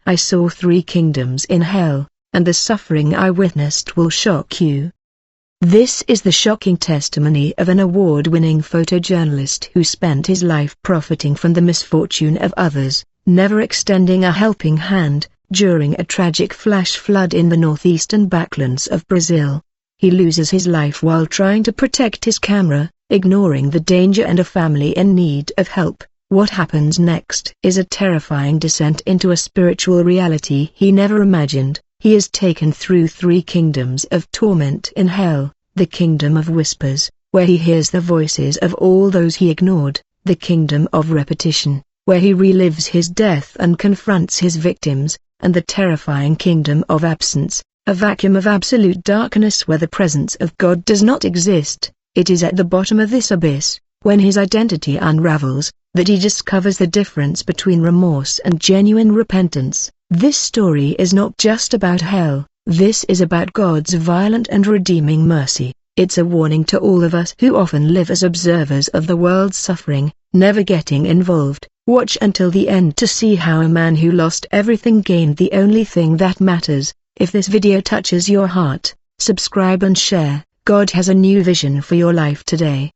I saw 3 kingdoms in hell, and the suffering I witnessed will shock you. This is the shocking testimony of an award-winning photojournalist who spent his life profiting from the misfortune of others, never extending a helping hand. During a tragic flash flood in the northeastern backlands of Brazil, he loses his life while trying to protect his camera, ignoring the danger and a family in need of help. What happens next is a terrifying descent into a spiritual reality he never imagined. He is taken through 3 kingdoms of torment in hell: the kingdom of whispers, where he hears the voices of all those he ignored; the kingdom of repetition, where he relives his death and confronts his victims; and the terrifying kingdom of absence, a vacuum of absolute darkness where the presence of God does not exist. It is at the bottom of this abyss, when his identity unravels, that he discovers the difference between remorse and genuine repentance. This story is not just about hell, this is about God's violent and redeeming mercy. It's a warning to all of us who often live as observers of the world's suffering, never getting involved. Watch until the end to see how a man who lost everything gained the only thing that matters. If this video touches your heart, subscribe and share. God has a new vision for your life today.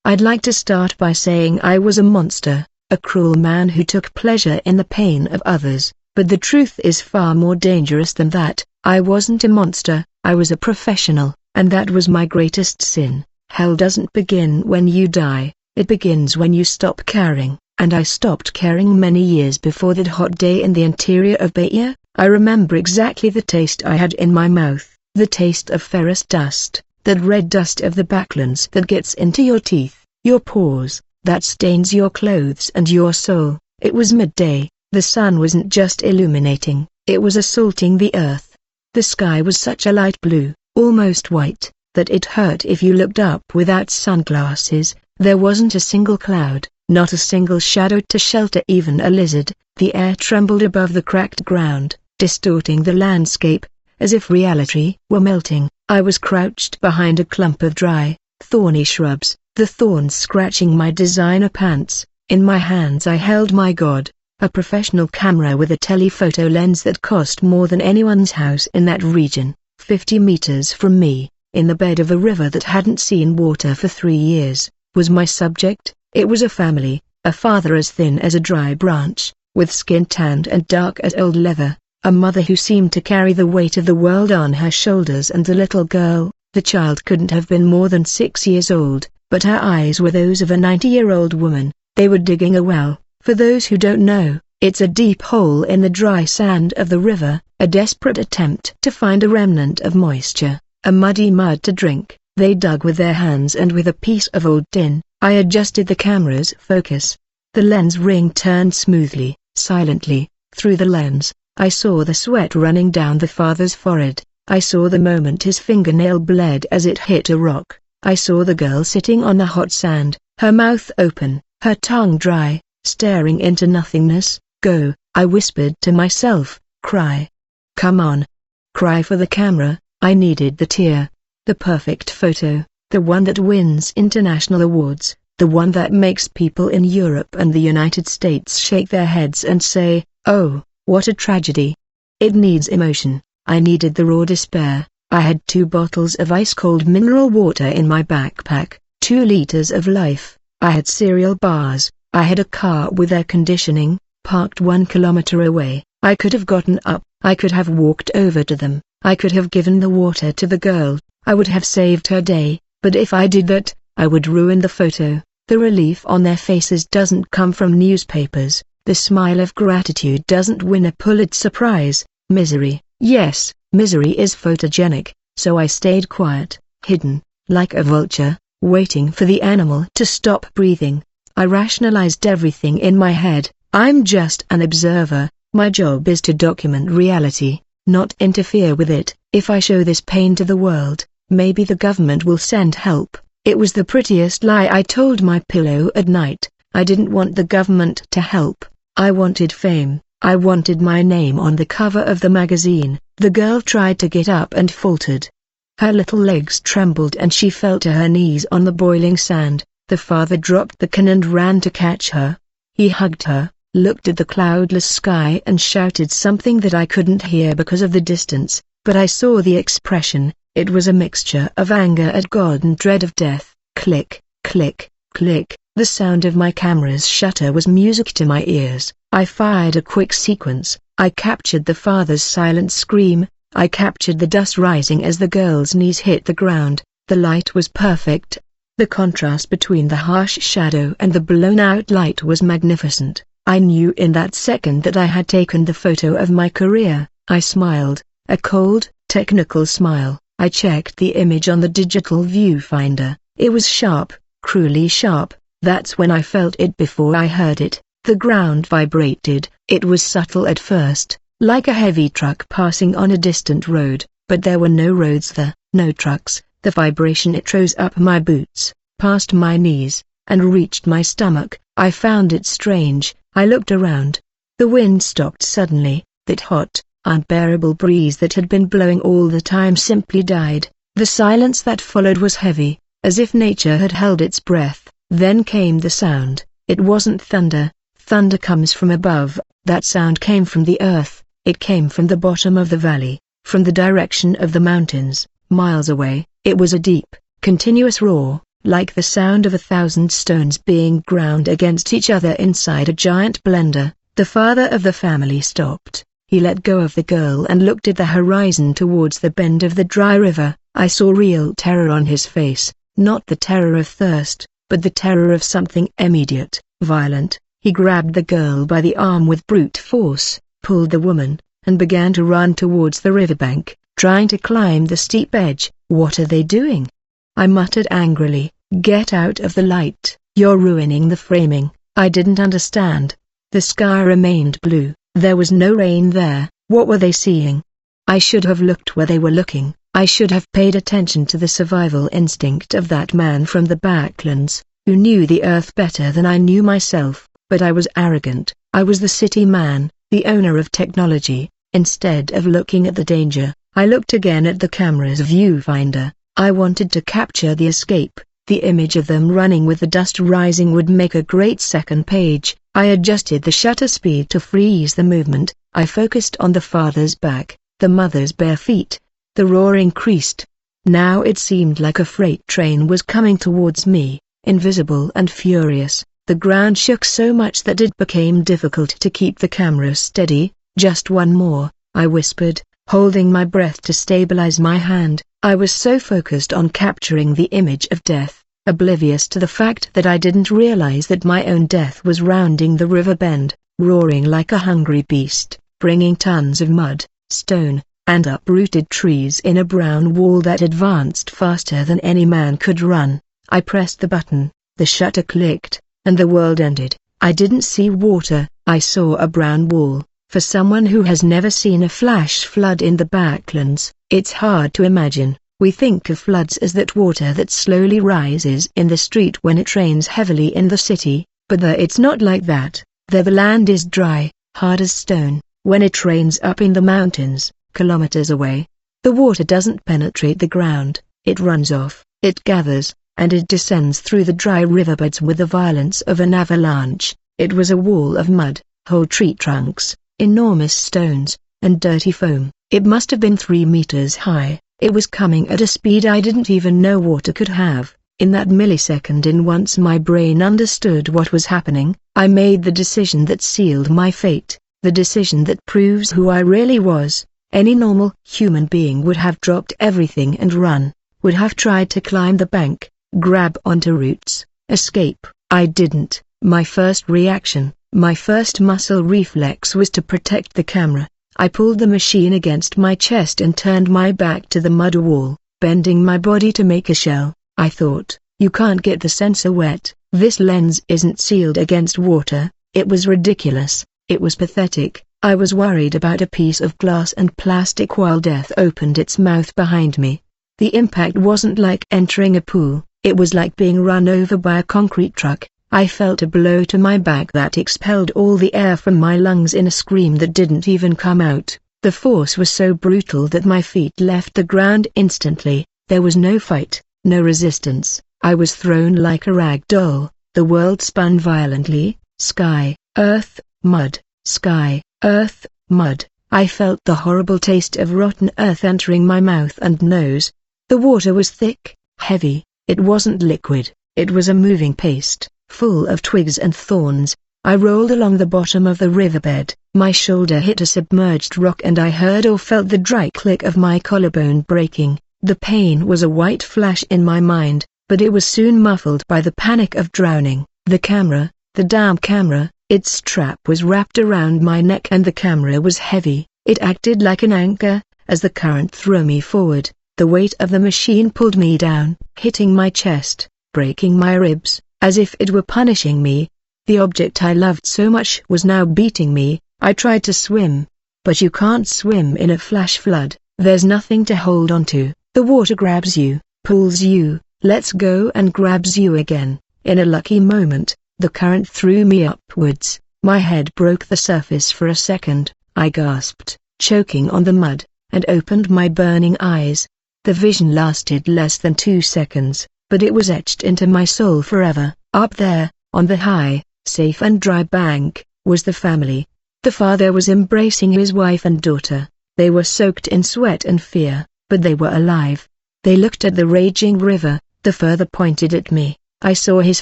I'd like to start by saying I was a monster, a cruel man who took pleasure in the pain of others, but the truth is far more dangerous than that. I wasn't a monster, I was a professional, and that was my greatest sin. Hell doesn't begin when you die, it begins when you stop caring. And I stopped caring many years before that hot day in the interior of Bahia. I remember exactly the taste I had in my mouth, the taste of ferrous dust, that red dust of the backlands that gets into your teeth, your pores, that stains your clothes and your soul. It was midday, the sun wasn't just illuminating, it was assaulting the earth. The sky was such a light blue, almost white, that it hurt if you looked up without sunglasses. There wasn't a single cloud, not a single shadow to shelter even a lizard. The air trembled above the cracked ground, distorting the landscape, as if reality were melting. I was crouched behind a clump of dry, thorny shrubs, the thorns scratching my designer pants. In my hands I held my God, a professional camera with a telephoto lens that cost more than anyone's house in that region. 50 meters from me, in the bed of a river that hadn't seen water for 3 years, was my subject. It was a family, a father as thin as a dry branch, with skin tanned and dark as old leather, a mother who seemed to carry the weight of the world on her shoulders, and a little girl. The child couldn't have been more than 6 years old, but her eyes were those of a 90-year-old woman. They were digging a well. For those who don't know, it's a deep hole in the dry sand of the river, a desperate attempt to find a remnant of moisture, a muddy mud to drink. They dug with their hands and with a piece of old tin. I adjusted the camera's focus. The lens ring turned smoothly, silently. Through the lens, I saw the sweat running down the father's forehead. I saw the moment his fingernail bled as it hit a rock. I saw the girl sitting on the hot sand, her mouth open, her tongue dry, staring into nothingness. Go, I whispered to myself, cry. Come on. Cry for the camera. I needed the tear. The perfect photo, the one that wins international awards, the one that makes people in Europe and the United States shake their heads and say, oh, what a tragedy. It needs emotion. I needed the raw despair. I had 2 bottles of ice-cold mineral water in my backpack, 2 liters of life. I had cereal bars. I had a car with air conditioning, parked 1 kilometer away. I could have gotten up. I could have walked over to them. I could have given the water to the girl. I would have saved her day, but if I did that, I would ruin the photo. The relief on their faces doesn't come from newspapers. The smile of gratitude doesn't win a Pulitzer Prize. Misery, yes, misery is photogenic, so I stayed quiet, hidden, like a vulture, waiting for the animal to stop breathing. I rationalized everything in my head. I'm just an observer. My job is to document reality, not interfere with it. If I show this pain to the world, maybe the government will send help. It was the prettiest lie I told my pillow at night. I didn't want the government to help. I wanted fame. I wanted my name on the cover of the magazine. The girl tried to get up and faltered. Her little legs trembled and she fell to her knees on the boiling sand. The father dropped the can and ran to catch her. He hugged her, looked at the cloudless sky and shouted something that I couldn't hear because of the distance, but I saw the expression. It was a mixture of anger at God and dread of death. Click, click, click. The sound of my camera's shutter was music to my ears. I fired a quick sequence. I captured the father's silent scream. I captured the dust rising as the girl's knees hit the ground. The light was perfect. The contrast between the harsh shadow and the blown-out light was magnificent. I knew in that second that I had taken the photo of my career. I smiled, a cold, technical smile. I checked the image on the digital viewfinder. It was sharp, cruelly sharp. That's when I felt it before I heard it. The ground vibrated. It was subtle at first, like a heavy truck passing on a distant road, but there were no roads there, no trucks. The vibration it rose up my boots, past my knees, and reached my stomach. I found it strange. I looked around. The wind stopped suddenly. That hot, unbearable breeze that had been blowing all the time simply died. The silence that followed was heavy, as if nature had held its breath. Then came the sound. It wasn't thunder. Thunder comes from above. That sound came from the earth. It came from the bottom of the valley, from the direction of the mountains, miles away. It was a deep, continuous roar, like the sound of 1,000 stones being ground against each other inside a giant blender. The father of the family stopped. He let go of the girl and looked at the horizon towards the bend of the dry river. I saw real terror on his face, not the terror of thirst, but the terror of something immediate, violent. He grabbed the girl by the arm with brute force, pulled the woman, and began to run towards the riverbank, trying to climb the steep edge. What are they doing? I muttered angrily, get out of the light, you're ruining the framing. I didn't understand. The sky remained blue. There was no rain there. What were they seeing? I should have looked where they were looking. I should have paid attention to the survival instinct of that man from the backlands, who knew the earth better than I knew myself. But I was arrogant. I was the city man, the owner of technology. Instead of looking at the danger, I looked again at the camera's viewfinder. I wanted to capture the escape. The image of them running with the dust rising would make a great second page. I adjusted the shutter speed to freeze the movement. I focused on the father's back, the mother's bare feet. The roar increased. Now it seemed like a freight train was coming towards me, invisible and furious. The ground shook so much that it became difficult to keep the camera steady. Just one more, I whispered, holding my breath to stabilize my hand. I was so focused on capturing the image of death, oblivious to the fact that I didn't realize that my own death was rounding the river bend, roaring like a hungry beast, bringing tons of mud, stone, and uprooted trees in a brown wall that advanced faster than any man could run. I pressed the button, the shutter clicked, and the world ended. I didn't see water, I saw a brown wall. For someone who has never seen a flash flood in the backlands, it's hard to imagine. We think of floods as that water that slowly rises in the street when it rains heavily in the city, but there it's not like that. There the land is dry, hard as stone. When it rains up in the mountains, kilometers away, the water doesn't penetrate the ground, it runs off, it gathers, and it descends through the dry riverbeds with the violence of an avalanche. It was a wall of mud, whole tree trunks, enormous stones, and dirty foam. It must have been 3 meters high. It was coming at a speed I didn't even know water could have. In that millisecond, once my brain understood what was happening, I made the decision that sealed my fate, the decision that proves who I really was. Any normal human being would have dropped everything and run, would have tried to climb the bank, grab onto roots, escape. I didn't. My first reaction, my first muscle reflex was to protect the camera. I pulled the machine against my chest and turned my back to the mud wall, bending my body to make a shell. I thought, you can't get the sensor wet, this lens isn't sealed against water. It was ridiculous, it was pathetic. I was worried about a piece of glass and plastic while death opened its mouth behind me. The impact wasn't like entering a pool, it was like being run over by a concrete truck. I felt a blow to my back that expelled all the air from my lungs in a scream that didn't even come out. The force was so brutal that my feet left the ground instantly. There was no fight, no resistance. I was thrown like a rag doll. The world spun violently, sky, earth, mud, sky, earth, mud. I felt the horrible taste of rotten earth entering my mouth and nose. The water was thick, heavy, it wasn't liquid, it was a moving paste, full of twigs and thorns. I rolled along the bottom of the riverbed, my shoulder hit a submerged rock and I heard or felt the dry click of my collarbone breaking. The pain was a white flash in my mind, but it was soon muffled by the panic of drowning. The camera, the damn camera, its strap was wrapped around my neck and the camera was heavy. It acted like an anchor. As the current threw me forward, the weight of the machine pulled me down, hitting my chest, breaking my ribs, as if it were punishing me. The object I loved so much was now beating me. I tried to swim, but you can't swim in a flash flood. There's nothing to hold on to. The water grabs you, pulls you, lets go and grabs you again. In a lucky moment, the current threw me upwards. My head broke the surface for a second. I gasped, choking on the mud, and opened my burning eyes. The vision lasted less than 2 seconds, but it was etched into my soul forever. Up there, on the high, safe and dry bank, was the family. The father was embracing his wife and daughter. They were soaked in sweat and fear, but they were alive. They looked at the raging river. The father pointed at me. I saw his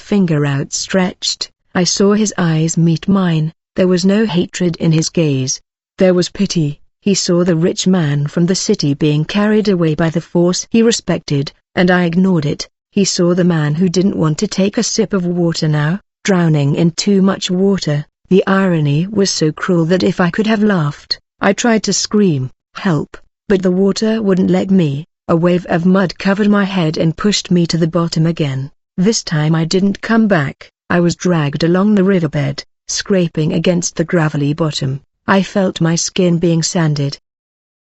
finger outstretched. I saw his eyes meet mine. There was no hatred in his gaze. There was pity. He saw the rich man from the city being carried away by the force he respected, and I ignored it. He saw the man who didn't want to take a sip of water now, drowning in too much water. The irony was so cruel that if I could have laughed, I tried to scream, help, but the water wouldn't let me. A wave of mud covered my head and pushed me to the bottom again. This time I didn't come back. I was dragged along the riverbed, scraping against the gravelly bottom. I felt my skin being sanded.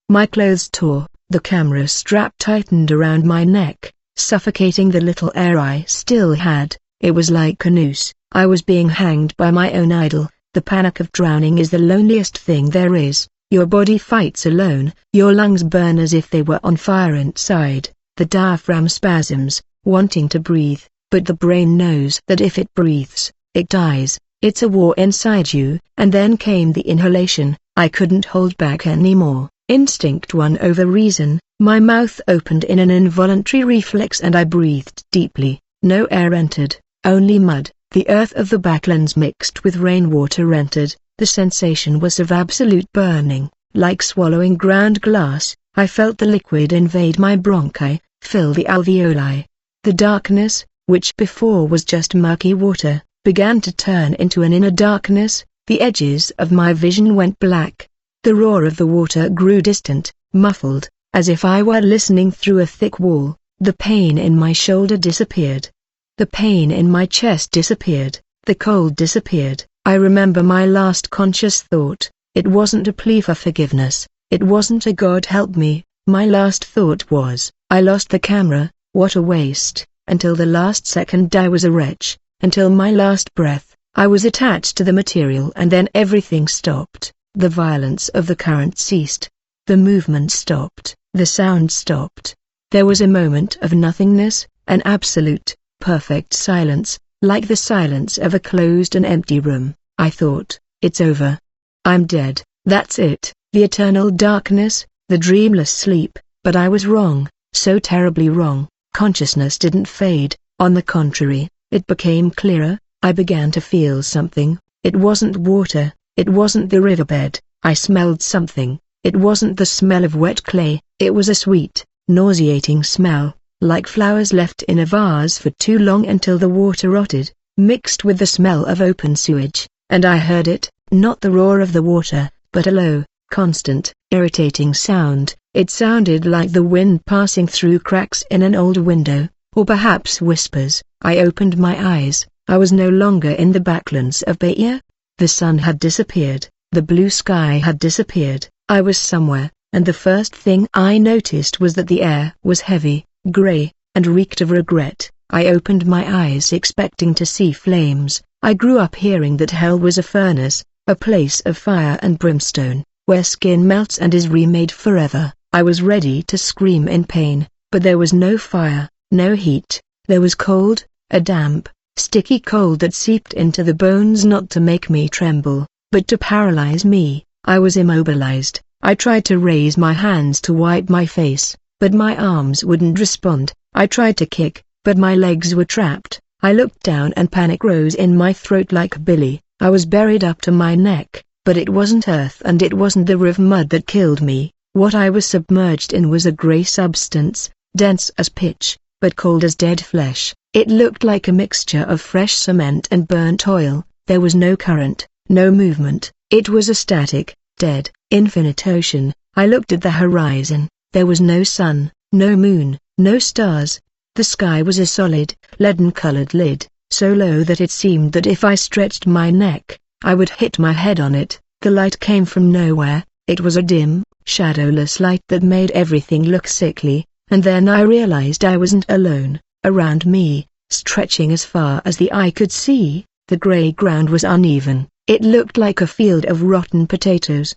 My clothes tore, the camera strap tightened around my neck, suffocating the little air I still had. It was like a noose. I was being hanged by my own idol. The panic of drowning is the loneliest thing there is. Your body fights alone, your lungs burn as if they were on fire inside, the diaphragm spasms, wanting to breathe, but the brain knows that if it breathes, it dies. It's a war inside you. And then came the inhalation. I couldn't hold back anymore. Instinct won over reason. My mouth opened in an involuntary reflex and I breathed deeply. No air entered, only mud. The earth of the backlands mixed with rainwater entered. The sensation was of absolute burning, like swallowing ground glass. I felt the liquid invade my bronchi, fill the alveoli. The darkness, which before was just murky water, began to turn into an inner darkness. The edges of my vision went black. The roar of the water grew distant, muffled, as if I were listening through a thick wall. The pain in my shoulder disappeared. The pain in my chest disappeared. The cold disappeared. I remember my last conscious thought. It wasn't a plea for forgiveness. It wasn't a God help me. My last thought was, I lost the camera, what a waste. Until the last second I was a wretch. Until my last breath, I was attached to the material, and then everything stopped. The violence of the current ceased. The movement stopped. The sound stopped. There was a moment of nothingness, an absolute, perfect silence, like the silence of a closed and empty room. I thought, it's over. I'm dead, that's it. The eternal darkness, the dreamless sleep. But I was wrong, so terribly wrong. Consciousness didn't fade. On the contrary, it became clearer. I began to feel something. It wasn't water, it wasn't the riverbed. I smelled something. It wasn't the smell of wet clay. It was a sweet, nauseating smell, like flowers left in a vase for too long until the water rotted, mixed with the smell of open sewage. And I heard it, not the roar of the water, but a low, constant, irritating sound. It sounded like the wind passing through cracks in an old window, or perhaps whispers. I opened my eyes. I was no longer in the backlands of Bahia. The sun had disappeared, the blue sky had disappeared. I was somewhere, and the first thing I noticed was that the air was heavy, grey, and reeked of regret. I opened my eyes expecting to see flames. I grew up hearing that hell was a furnace, a place of fire and brimstone, where skin melts and is remade forever. I was ready to scream in pain, but there was no fire, no heat. There was cold, a damp, sticky cold that seeped into the bones not to make me tremble, but to paralyze me, I was immobilized. I tried to raise my hands to wipe my face, but my arms wouldn't respond. I tried to kick, but my legs were trapped. I looked down and panic rose in my throat like a billy. I was buried up to my neck, but it wasn't earth and it wasn't the river mud that killed me. What I was submerged in was a grey substance, dense as pitch, but cold as dead flesh. It looked like a mixture of fresh cement and burnt oil. There was no current, no movement. It was a static, dead, infinite ocean. I looked at the horizon. There was no sun, no moon, no stars. The sky was a solid, leaden-colored lid, so low that it seemed that if I stretched my neck, I would hit my head on it. The light came from nowhere. It was a dim, shadowless light that made everything look sickly, and then I realized I wasn't alone. Around me, stretching as far as the eye could see, the grey ground was uneven. It looked like a field of rotten potatoes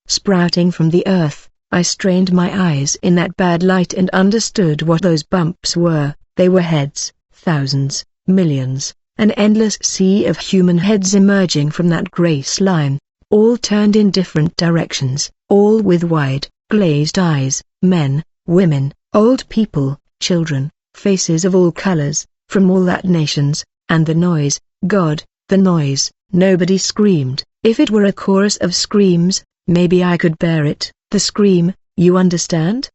sprouting from the earth. I strained my eyes in that bad light and understood what those bumps were. They were heads, thousands, millions, an endless sea of human heads emerging from that grey slime, all turned in different directions, all with wide, glazed eyes, men, women, old people, children, faces of all colors, from all that nations, and the noise, God, the noise. Nobody screamed. If it were a chorus of screams, maybe I could bear it. The scream, you understand?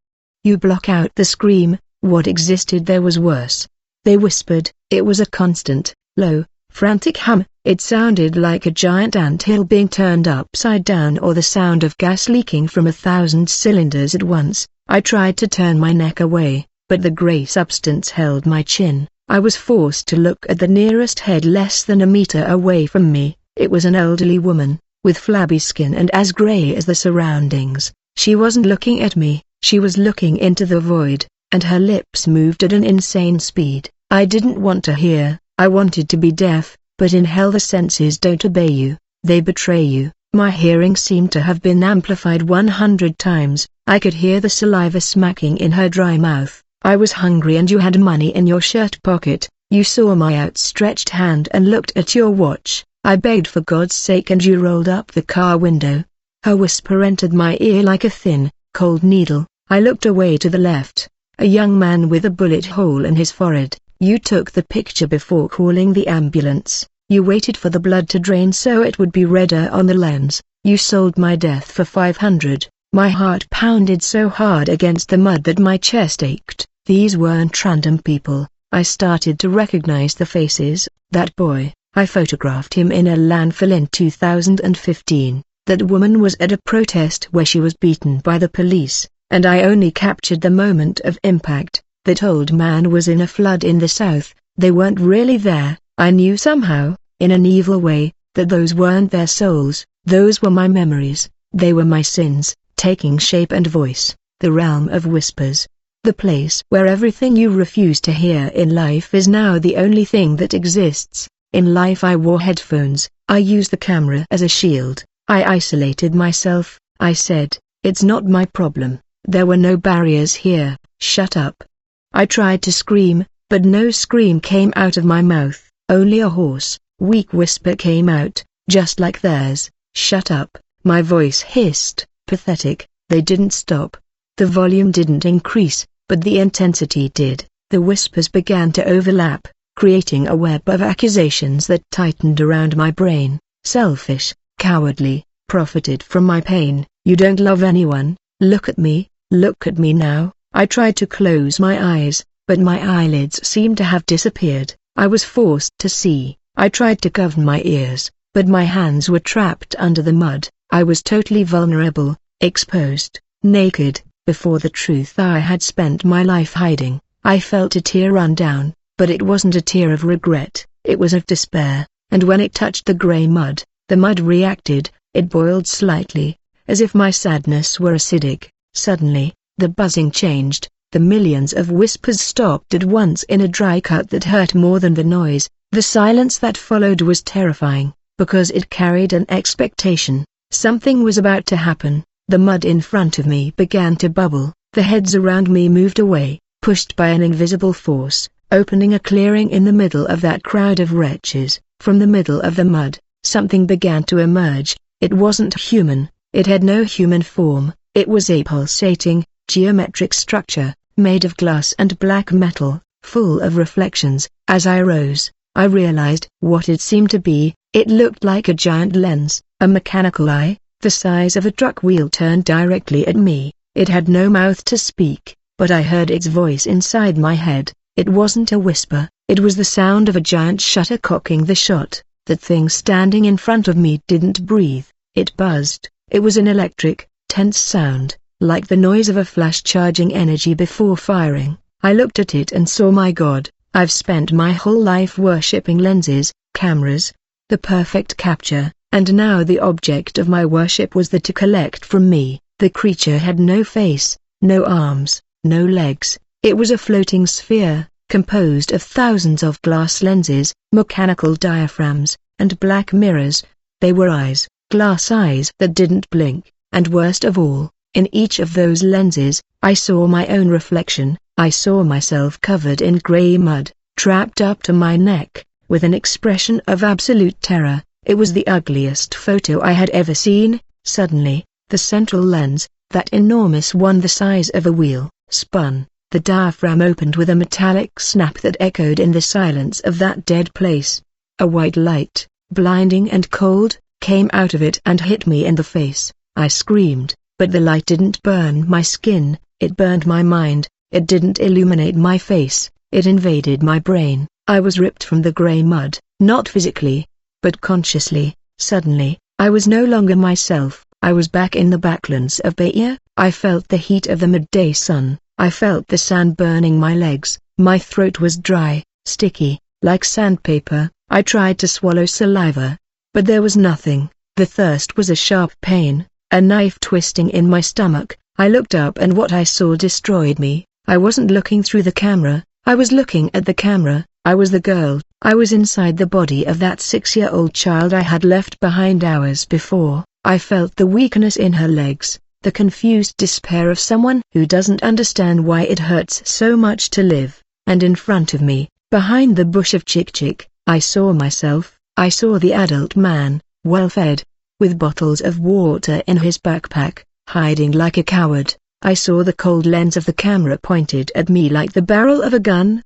You block out the scream. What existed there was worse. They whispered. It was a constant, low, frantic hum. It sounded like a giant anthill being turned upside down or the sound of gas leaking from 1,000 cylinders at once. I tried to turn my neck away, but the grey substance held my chin. I was forced to look at the nearest head less than a meter away from me. It was an elderly woman, with flabby skin and as grey as the surroundings. She wasn't looking at me, she was looking into the void, and her lips moved at an insane speed. I didn't want to hear, I wanted to be deaf, but in hell the senses don't obey you, they betray you. My hearing seemed to have been amplified 100 times. I could hear the saliva smacking in her dry mouth. I was hungry and you had money in your shirt pocket. You saw my outstretched hand and looked at your watch. I begged for God's sake and you rolled up the car window. Her whisper entered my ear like a thin, cold needle. I looked away to the left. A young man with a bullet hole in his forehead. You took the picture before calling the ambulance. You waited for the blood to drain so it would be redder on the lens. You sold my death for 500. My heart pounded so hard against the mud that my chest ached. These weren't random people. I started to recognize the faces. That boy, I photographed him in a landfill in 2015. That woman was at a protest where she was beaten by the police, and I only captured the moment of impact. That old man was in a flood in the south. They weren't really there. I knew somehow, in an evil way, that those weren't their souls. Those were my memories. They were my sins, taking shape and voice. The realm of whispers. The place where everything you refuse to hear in life is now the only thing that exists. In life I wore headphones. I used the camera as a shield. I isolated myself. I said, it's not my problem. There were no barriers here. Shut up. I tried to scream, but no scream came out of my mouth. Only a hoarse, weak whisper came out, just like theirs. Shut up. My voice hissed, pathetic. They didn't stop. The volume didn't increase, but the intensity did. The whispers began to overlap, creating a web of accusations that tightened around my brain. Selfish, cowardly, profited from my pain. You don't love anyone. Look at me now. I tried to close my eyes, but my eyelids seemed to have disappeared. I was forced to see. I tried to cover my ears, but my hands were trapped under the mud. I was totally vulnerable, exposed, naked, before the truth I had spent my life hiding. I felt a tear run down, but it wasn't a tear of regret, it was of despair, and when it touched the grey mud, the mud reacted. It boiled slightly, as if my sadness were acidic. Suddenly, the buzzing changed. The millions of whispers stopped at once in a dry cut that hurt more than the noise. The silence that followed was terrifying, because it carried an expectation. Something was about to happen. The mud in front of me began to bubble. The heads around me moved away, pushed by an invisible force, opening a clearing in the middle of that crowd of wretches. From the middle of the mud, something began to emerge. It wasn't human, it had no human form, it was a pulsating, geometric structure, made of glass and black metal, full of reflections. As I rose, I realized what it seemed to be. It looked like a giant lens, a mechanical eye, the size of a truck wheel turned directly at me. It had no mouth to speak, but I heard its voice inside my head. It wasn't a whisper, it was the sound of a giant shutter cocking the shot. That thing standing in front of me didn't breathe, it buzzed. It was an electric, tense sound, like the noise of a flash charging energy before firing. I looked at it and saw, my God, I've spent my whole life worshipping lenses, cameras, the perfect capture, and now the object of my worship was there to collect from me. The creature had no face, no arms, no legs. It was a floating sphere, composed of thousands of glass lenses, mechanical diaphragms, and black mirrors. They were eyes, glass eyes that didn't blink, and worst of all, in each of those lenses, I saw my own reflection. I saw myself covered in grey mud, trapped up to my neck, with an expression of absolute terror. It was the ugliest photo I had ever seen. Suddenly, the central lens, that enormous one the size of a wheel, spun. The diaphragm opened with a metallic snap that echoed in the silence of that dead place. A white light, blinding and cold, came out of it and hit me in the face. I screamed, but the light didn't burn my skin, it burned my mind. It didn't illuminate my face, it invaded my brain. I was ripped from the grey mud, not physically, but consciously. Suddenly, I was no longer myself. I was back in the backlands of Bahia. I felt the heat of the midday sun. I felt the sand burning my legs. My throat was dry, sticky, like sandpaper. I tried to swallow saliva, but there was nothing. The thirst was a sharp pain, a knife twisting in my stomach. I looked up and what I saw destroyed me. I wasn't looking through the camera, I was looking at the camera. I was the girl. I was inside the body of that 6-year-old child I had left behind hours before. I felt the weakness in her legs, the confused despair of someone who doesn't understand why it hurts so much to live. And in front of me, behind the bush of chick-chick, I saw myself. I saw the adult man, well-fed, with bottles of water in his backpack, hiding like a coward. I saw the cold lens of the camera pointed at me like the barrel of a gun.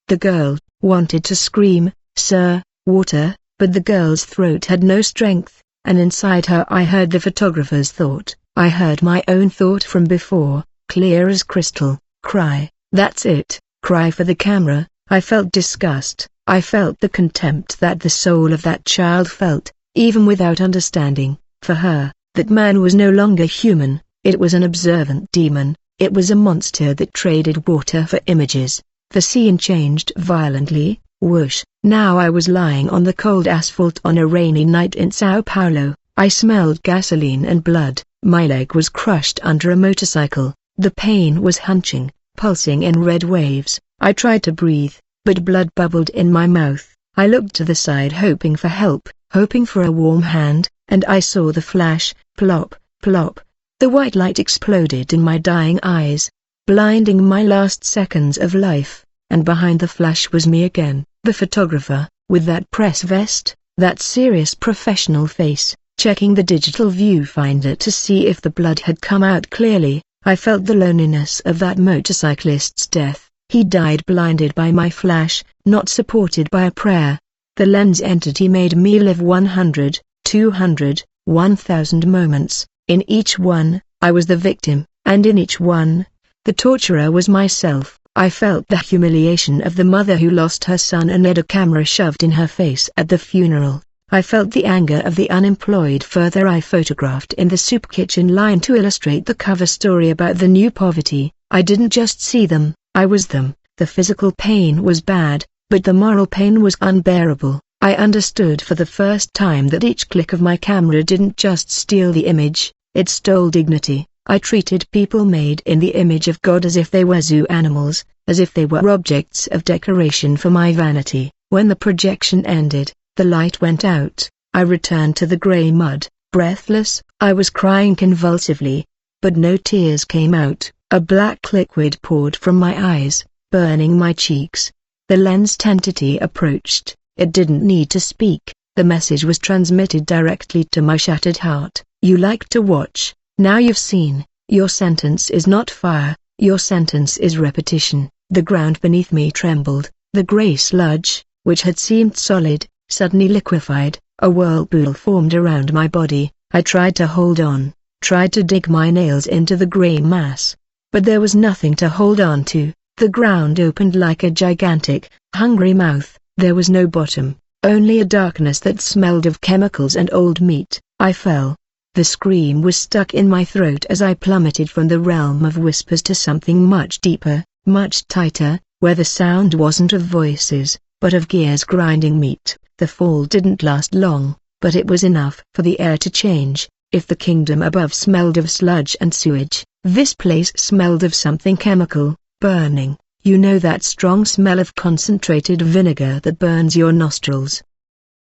The girl, wanted to scream, "Sir, water," but the girl's throat had no strength, and inside her I heard the photographer's thought. I heard my own thought from before, clear as crystal. Cry, that's it, cry for the camera. I felt disgust, I felt the contempt that the soul of that child felt, even without understanding. For her, that man was no longer human. It was an observant demon, it was a monster that traded water for images. The scene changed violently, whoosh. Now I was lying on the cold asphalt on a rainy night in Sao Paulo. I smelled gasoline and blood. My leg was crushed under a motorcycle. The pain was hunching, pulsing in red waves. I tried to breathe, but blood bubbled in my mouth. I looked to the side hoping for help, hoping for a warm hand, and I saw the flash, plop, plop. The white light exploded in my dying eyes, blinding my last seconds of life, and behind the flash was me again, the photographer, with that press vest, that serious professional face, checking the digital viewfinder to see if the blood had come out clearly. I felt the loneliness of that motorcyclist's death. He died blinded by my flash, not supported by a prayer. The lens entity made me live 100, 200, 1,000 moments. In each one, I was the victim, and in each one, the torturer was myself. I felt the humiliation of the mother who lost her son and had a camera shoved in her face at the funeral. I felt the anger of the unemployed father I photographed in the soup kitchen line to illustrate the cover story about the new poverty. I didn't just see them, I was them. The physical pain was bad, but the moral pain was unbearable. I understood for the first time that each click of my camera didn't just steal the image, it stole dignity. I treated people made in the image of God as if they were zoo animals, as if they were objects of decoration for my vanity. When the projection ended, the light went out. I returned to the grey mud, breathless. I was crying convulsively, but no tears came out. A black liquid poured from my eyes, burning my cheeks. The lens entity approached. It didn't need to speak. The message was transmitted directly to my shattered heart. You like to watch, now you've seen. Your sentence is not fire, your sentence is repetition. The ground beneath me trembled. The grey sludge, which had seemed solid, suddenly liquefied. A whirlpool formed around my body. I tried to hold on, tried to dig my nails into the grey mass. But there was nothing to hold on to. The ground opened like a gigantic, hungry mouth. There was no bottom, only a darkness that smelled of chemicals and old meat. I fell. The scream was stuck in my throat as I plummeted from the realm of whispers to something much deeper, much tighter, where the sound wasn't of voices, but of gears grinding meat. The fall didn't last long, but it was enough for the air to change. If the kingdom above smelled of sludge and sewage, this place smelled of something chemical, burning. You know that strong smell of concentrated vinegar that burns your nostrils?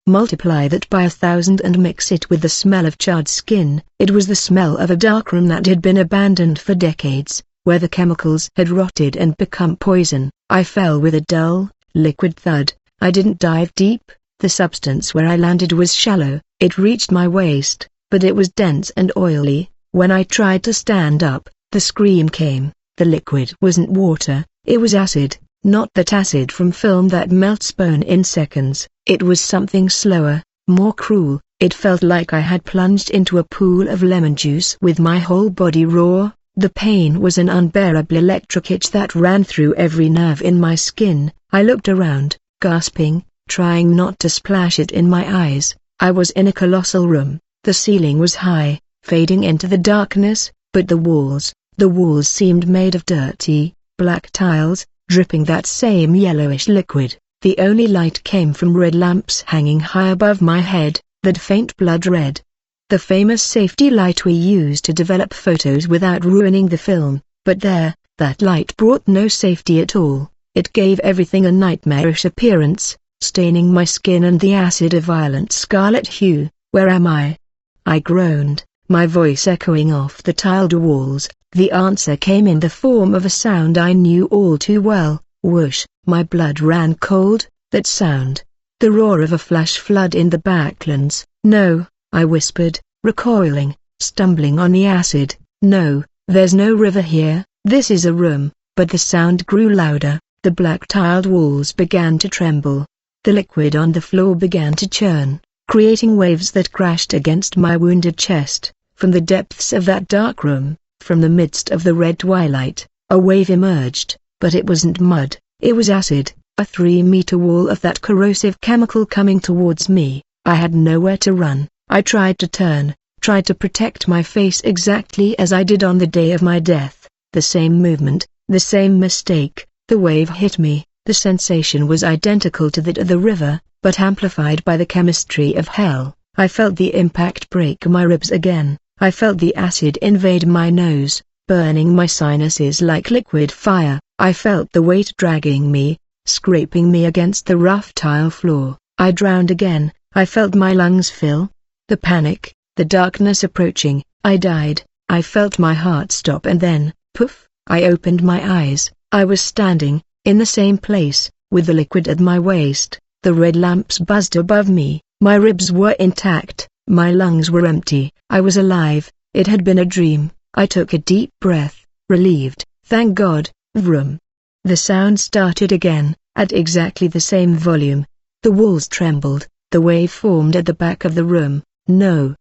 Multiply that by 1,000 and mix it with the smell of charred skin. It was the smell of a darkroom that had been abandoned for decades, where the chemicals had rotted and become poison. I fell with a dull, liquid thud. I didn't dive deep. The substance where I landed was shallow. It reached my waist, but it was dense and oily. When I tried to stand up, the scream came. The liquid wasn't water, it was acid, not that acid from film that melts bone in seconds. It was something slower, more cruel. It felt like I had plunged into a pool of lemon juice with my whole body raw. The pain was an unbearable electric itch that ran through every nerve in my skin. I looked around, gasping, trying not to splash it in my eyes. I was in a colossal room. The ceiling was high, fading into the darkness, but the walls seemed made of dirty, black tiles, dripping that same yellowish liquid. The only light came from red lamps hanging high above my head, that faint blood red. The famous safety light we use to develop photos without ruining the film, but there, that light brought no safety at all. It gave everything a nightmarish appearance, staining my skin and the acid a violent scarlet hue. Where am I? I groaned, my voice echoing off the tiled walls. The answer came in the form of a sound I knew all too well. Whoosh! My blood ran cold. That sound. The roar of a flash flood in the backlands. No, I whispered, recoiling, stumbling on the acid. No, there's no river here. This is a room. But the sound grew louder. The black tiled walls began to tremble. The liquid on the floor began to churn, creating waves that crashed against my wounded chest. From the depths of that dark room, from the midst of the red twilight, a wave emerged, but it wasn't mud, it was acid, a 3-meter wall of that corrosive chemical coming towards me. I had nowhere to run. I tried to turn, tried to protect my face exactly as I did on the day of my death. The same movement, the same mistake. The wave hit me. The sensation was identical to that of the river, but amplified by the chemistry of hell. I felt the impact break my ribs again. I felt the acid invade my nose, burning my sinuses like liquid fire. I felt the weight dragging me, scraping me against the rough tile floor. I drowned again. I felt my lungs fill. The panic, the darkness approaching. I died. I felt my heart stop and then, poof, I opened my eyes. I was standing, in the same place, with the liquid at my waist. The red lamps buzzed above me. My ribs were intact. My lungs were empty. I was alive. It had been a dream. I took a deep breath, relieved. Thank God. Vroom. The sound started again, at exactly the same volume. The walls trembled. The wave formed at the back of the room. No.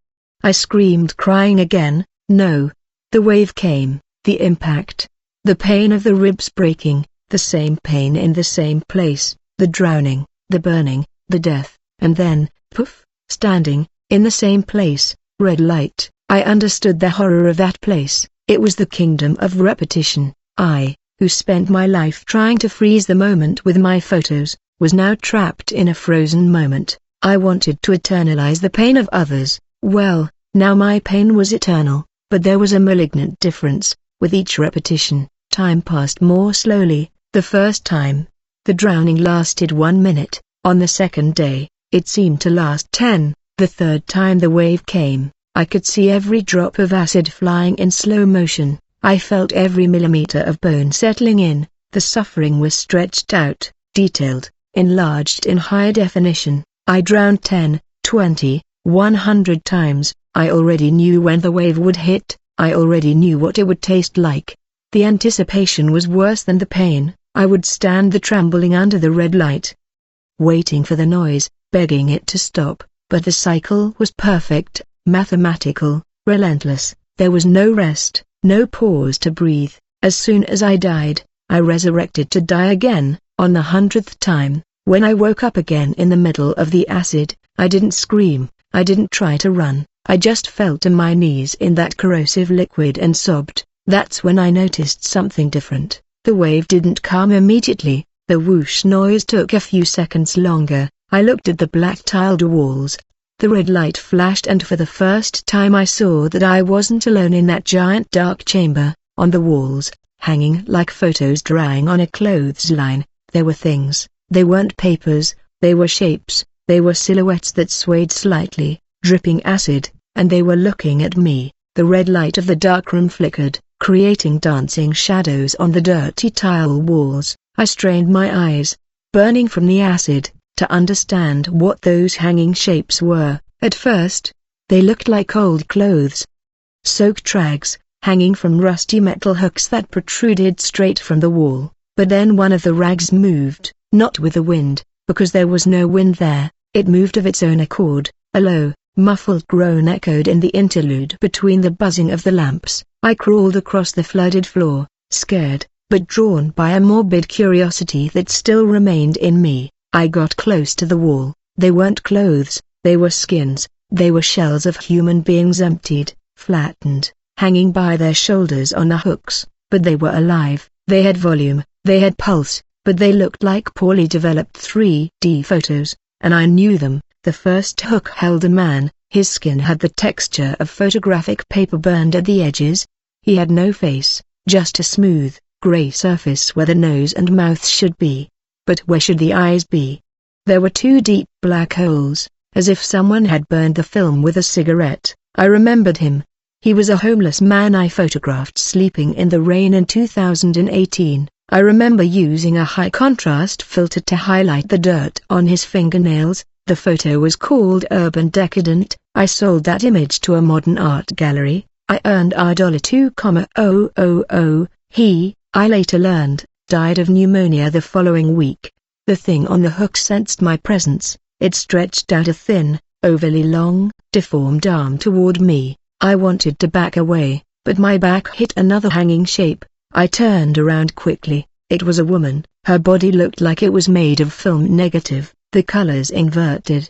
I screamed, crying again. No. The wave came. The impact. The pain of the ribs breaking. The same pain in the same place. The drowning. The burning. The death. And then, poof, standing, in the same place, red light. I understood the horror of that place. It was the kingdom of repetition. I, who spent my life trying to freeze the moment with my photos, was now trapped in a frozen moment. I wanted to eternalize the pain of others. Well, now my pain was eternal, but there was a malignant difference. With each repetition, time passed more slowly. The first time, the drowning lasted 1 minute. On the second day, it seemed to last 10. The third time the wave came, I could see every drop of acid flying in slow motion. I felt every millimeter of bone settling in. The suffering was stretched out, detailed, enlarged in high definition. I drowned 10 20, 100 times. I already knew when the wave would hit, I already knew what it would taste like. The anticipation was worse than the pain. I would stand there trembling under the red light, waiting for the noise, begging it to stop, but the cycle was perfect, mathematical, relentless. There was no rest, no pause to breathe. As soon as I died, I resurrected to die again, on the 100th time. When I woke up again in the middle of the acid, I didn't scream, I didn't try to run, I just fell to my knees in that corrosive liquid and sobbed. That's when I noticed something different. The wave didn't come immediately, the whoosh noise took a few seconds longer. I looked at the black tiled walls. The red light flashed, and for the first time I saw that I wasn't alone in that giant dark chamber. On the walls, hanging like photos drying on a clothesline, there were things. They weren't papers, they were shapes, they were silhouettes that swayed slightly, dripping acid, and they were looking at me. The red light of the darkroom flickered, creating dancing shadows on the dirty tile walls. I strained my eyes, burning from the acid, to understand what those hanging shapes were. At first, they looked like old clothes. Soaked rags, hanging from rusty metal hooks that protruded straight from the wall. But then one of the rags moved, not with the wind, because there was no wind there. It moved of its own accord. A low, muffled groan echoed in the interlude between the buzzing of the lamps. I crawled across the flooded floor, scared, but drawn by a morbid curiosity that still remained in me. I got close to the wall. They weren't clothes, they were skins. They were shells of human beings, emptied, flattened, hanging by their shoulders on the hooks. But they were alive. They had volume, they had pulse, but they looked like poorly developed 3D photos, and I knew them. The first hook held a man. His skin had the texture of photographic paper burned at the edges. He had no face, just a smooth, gray surface where the nose and mouth should be. But where should the eyes be? There were two deep black holes, as if someone had burned the film with a cigarette. I remembered him. He was a homeless man I photographed sleeping in the rain in 2018. I remember using a high-contrast filter to highlight the dirt on his fingernails. The photo was called Urban Decadent. I sold that image to a modern art gallery. I earned $2,000. He, I later learned, died of pneumonia the following week. The thing on the hook sensed my presence. It stretched out a thin, overly long, deformed arm toward me. I wanted to back away, but my back hit another hanging shape. I turned around quickly. It was a woman. Her body looked like it was made of film negative, the colors inverted.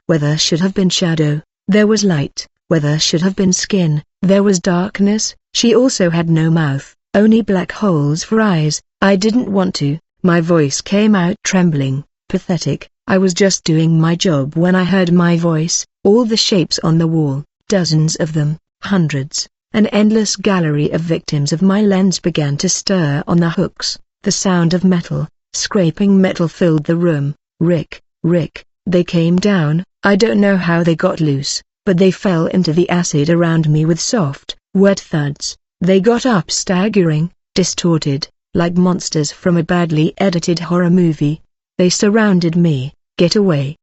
Where there should have been shadow, there was light. Where there should have been skin, there was darkness. She also had no mouth, only black holes for eyes. I didn't want to. My voice came out trembling, pathetic. I was just doing my job when I heard my voice. All the shapes on the wall, dozens of them, hundreds. An endless gallery of victims of my lens began to stir on the hooks. The sound of metal, scraping metal filled the room. Rick, they came down. I don't know how they got loose, but they fell into the acid around me with soft, wet thuds. They got up staggering, distorted, like monsters from a badly edited horror movie. They surrounded me. Get away!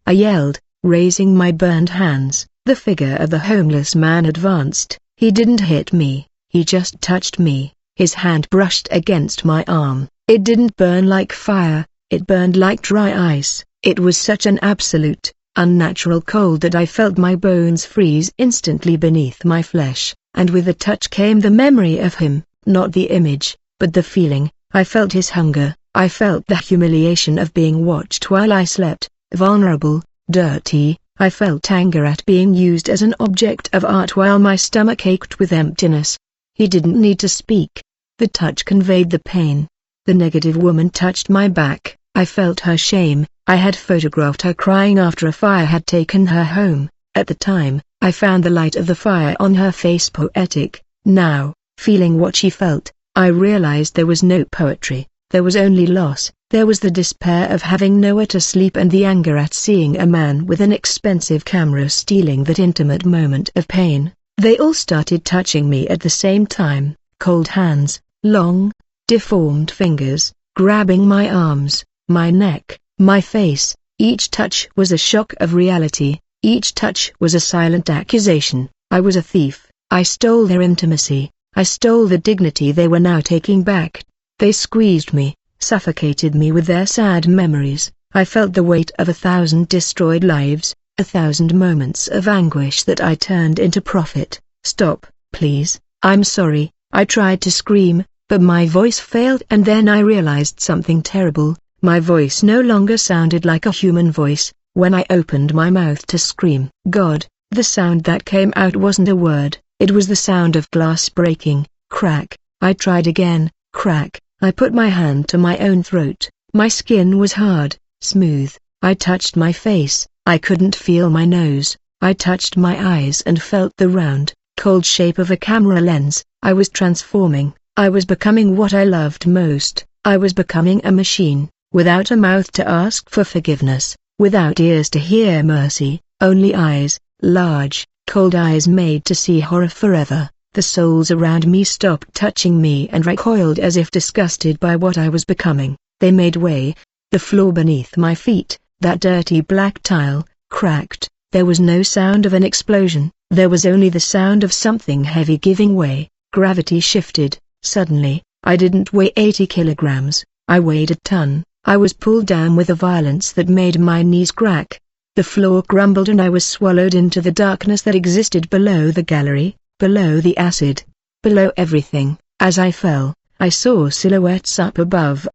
I yelled, raising my burned hands. The figure of the homeless man advanced. He didn't hit me, he just touched me. His hand brushed against my arm. It didn't burn like fire, it burned like dry ice. It was such an absolute, unnatural cold that I felt my bones freeze instantly beneath my flesh, and with the touch came the memory of him, not the image, but the feeling. I felt his hunger, I felt the humiliation of being watched while I slept, vulnerable, dirty. I felt anger at being used as an object of art while my stomach ached with emptiness. He didn't need to speak. The touch conveyed the pain. The negative woman touched my back. I felt her shame. I had photographed her crying after a fire had taken her home. At the time, I found the light of the fire on her face poetic. Now, feeling what she felt, I realized there was no poetry. There was only loss. There was the despair of having nowhere to sleep and the anger at seeing a man with an expensive camera stealing that intimate moment of pain. They all started touching me at the same time, cold hands, long, deformed fingers, grabbing my arms, my neck, my face. Each touch was a shock of reality, each touch was a silent accusation. I was a thief, I stole their intimacy, I stole the dignity they were now taking back. They squeezed me, suffocated me with their sad memories. I felt the weight of 1,000 destroyed lives, 1,000 moments of anguish that I turned into profit. Stop, please, I'm sorry. I tried to scream, but my voice failed, and then I realized something terrible. My voice no longer sounded like a human voice. When I opened my mouth to scream, God, the sound that came out wasn't a word, it was the sound of glass breaking. Crack. I tried again. Crack. I put my hand to my own throat. My skin was hard, smooth. I touched my face. I couldn't feel my nose. I touched my eyes and felt the round, cold shape of a camera lens. I was transforming. I was becoming what I loved most. I was becoming a machine, without a mouth to ask for forgiveness, without ears to hear mercy, only eyes, large, cold eyes made to see horror forever. The souls around me stopped touching me and recoiled as if disgusted by what I was becoming. They made way. The floor beneath my feet, that dirty black tile, cracked. There was no sound of an explosion, there was only the sound of something heavy giving way. Gravity shifted. Suddenly, I didn't weigh 80 kilograms, I weighed a ton. I was pulled down with a violence that made my knees crack. The floor crumbled and I was swallowed into the darkness that existed below the gallery, below the acid, below everything. As I fell, I saw silhouettes up above,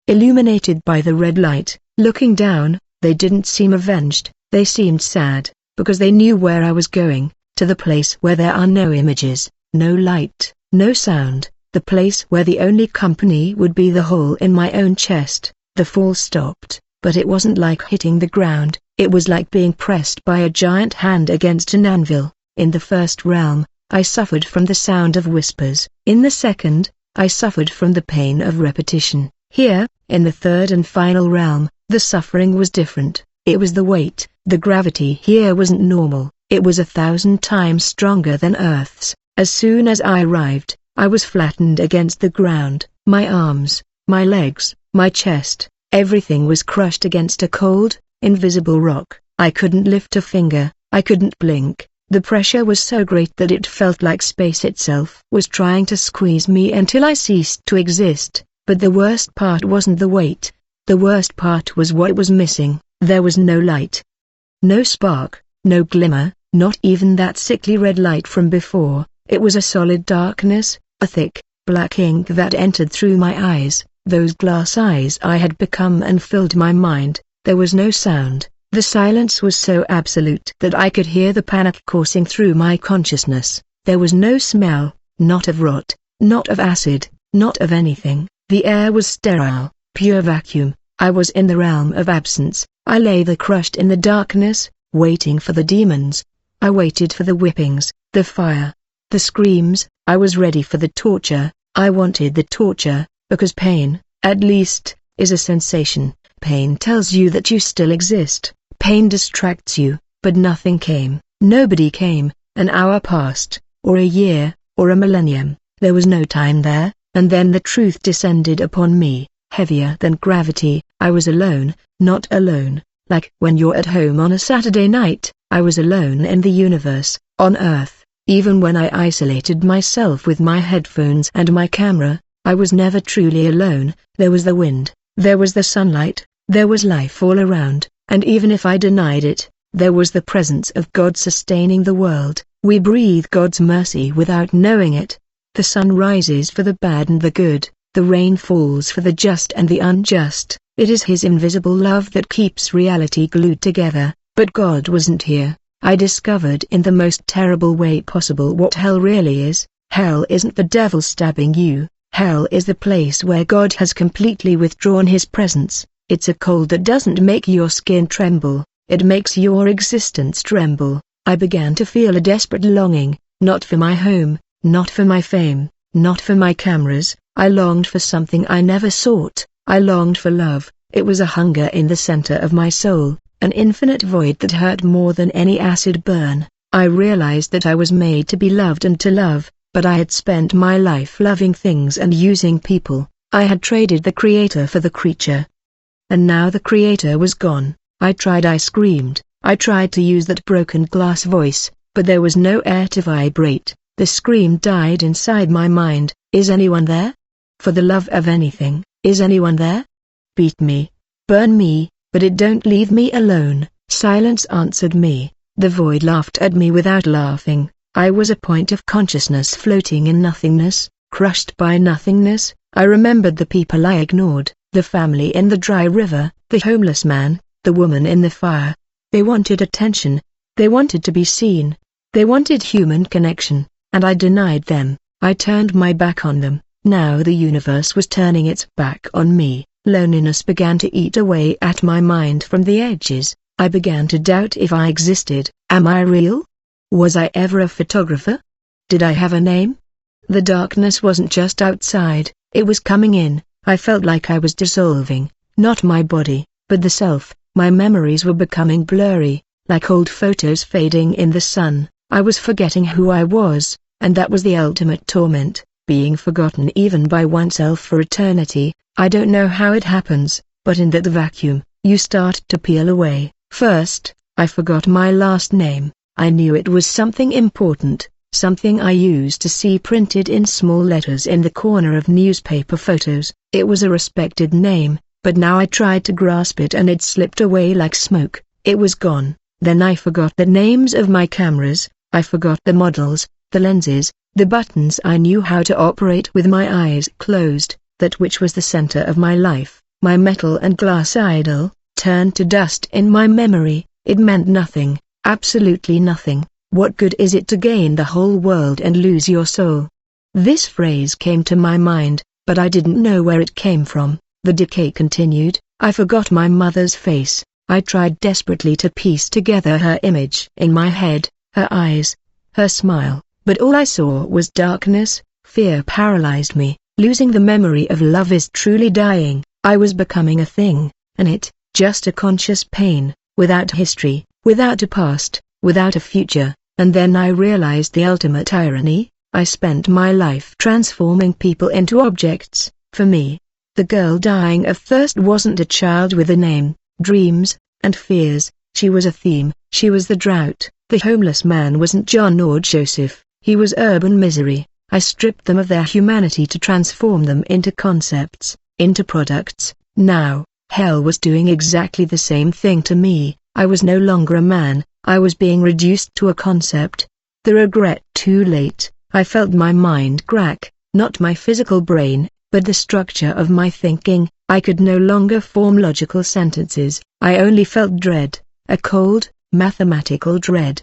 illuminated by the red light. Looking down, they didn't seem avenged, they seemed sad, because they knew where I was going, to the place where there are no images, no light, no sound, the place where the only company would be the hole in my own chest. The fall stopped, but it wasn't like hitting the ground, it was like being pressed by a giant hand against an anvil. In the first realm, I suffered from the sound of whispers. In the second, I suffered from the pain of repetition. Here, in the third and final realm, the suffering was different. It was the weight. The gravity here wasn't normal, it was 1,000 times stronger than Earth's. As soon as I arrived, I was flattened against the ground. My arms, my legs, my chest, everything was crushed against a cold, invisible rock. I couldn't lift a finger, I couldn't blink. The pressure was so great that it felt like space itself was trying to squeeze me until I ceased to exist. But the worst part wasn't the weight. The worst part was what was missing. There was no light. No spark, no glimmer, not even that sickly red light from before. It was a solid darkness, a thick, black ink that entered through my eyes, those glass eyes I had become, and filled my mind. There was no sound. The silence was so absolute that I could hear the panic coursing through my consciousness. There was no smell, not of rot, not of acid, not of anything. The air was sterile, pure vacuum. I was in the realm of absence. I lay there crushed in the darkness, waiting for the demons. I waited for the whippings, the fire, the screams. I was ready for the torture. I wanted the torture, because pain, at least, is a sensation. Pain tells you that you still exist. Pain distracts you, but nothing came. Nobody came. An hour passed, or a year, or a millennium. There was no time there, and then the truth descended upon me, heavier than gravity. I was alone, not alone, like when you're at home on a Saturday night. I was alone in the universe, on Earth. Even when I isolated myself with my headphones and my camera, I was never truly alone. There was the wind, there was the sunlight, there was life all around, and even if I denied it, there was the presence of God sustaining the world. We breathe God's mercy without knowing it. The sun rises for the bad and the good, the rain falls for the just and the unjust. It is His invisible love that keeps reality glued together. But God wasn't here. I discovered in the most terrible way possible what hell really is. Hell isn't the devil stabbing you. Hell is the place where God has completely withdrawn His presence. It's a cold that doesn't make your skin tremble, it makes your existence tremble. I began to feel a desperate longing, not for my home, not for my fame, not for my cameras. I longed for something I never sought. I longed for love. It was a hunger in the center of my soul, an infinite void that hurt more than any acid burn. I realized that I was made to be loved and to love, but I had spent my life loving things and using people. I had traded the creator for the creature. And now the creator was gone. I screamed. I tried to use that broken glass voice, but there was no air to vibrate. The scream died inside my mind. Is anyone there? For the love of anything, is anyone there? Beat me, burn me, but it don't leave me alone. Silence answered me. The void laughed at me without laughing. I was a point of consciousness floating in nothingness, crushed by nothingness. I remembered the people I ignored, the family in the dry river, the homeless man, the woman in the fire. They wanted attention. They wanted to be seen. They wanted human connection, and I denied them. I turned my back on them. Now the universe was turning its back on me. Loneliness began to eat away at my mind from the edges. I began to doubt if I existed. Am I real? Was I ever a photographer? Did I have a name? The darkness wasn't just outside, it was coming in. I felt like I was dissolving, not my body, but the self. My memories were becoming blurry, like old photos fading in the sun. I was forgetting who I was, and that was the ultimate torment, being forgotten even by oneself for eternity. I don't know how it happens, but in that vacuum, you start to peel away. First, I forgot my last name. I knew it was something important, something I used to see printed in small letters in the corner of newspaper photos. It was a respected name, but now I tried to grasp it and it slipped away like smoke. It was gone. Then I forgot the names of my cameras. I forgot the models, the lenses, the buttons I knew how to operate with my eyes closed. That which was the center of my life, my metal and glass idol, turned to dust in my memory. It meant nothing, absolutely nothing. What good is it to gain the whole world and lose your soul? This phrase came to my mind, but I didn't know where it came from. The decay continued. I forgot my mother's face. I tried desperately to piece together her image in my head, her eyes, her smile, but all I saw was darkness. Fear paralyzed me. Losing the memory of love is truly dying. I was becoming a thing, and it, just a conscious pain, without history, without a past, without a future. And then I realized the ultimate irony. I spent my life transforming people into objects. For me, the girl dying of thirst wasn't a child with a name, dreams, and fears. She was a theme. She was the drought. The homeless man wasn't John or Joseph. He was urban misery. I stripped them of their humanity to transform them into concepts, into products. Now, hell was doing exactly the same thing to me. I was no longer a man, I was being reduced to a concept. The regret too late. I felt my mind crack, not my physical brain, but the structure of my thinking. I could no longer form logical sentences. I only felt dread, a cold, mathematical dread.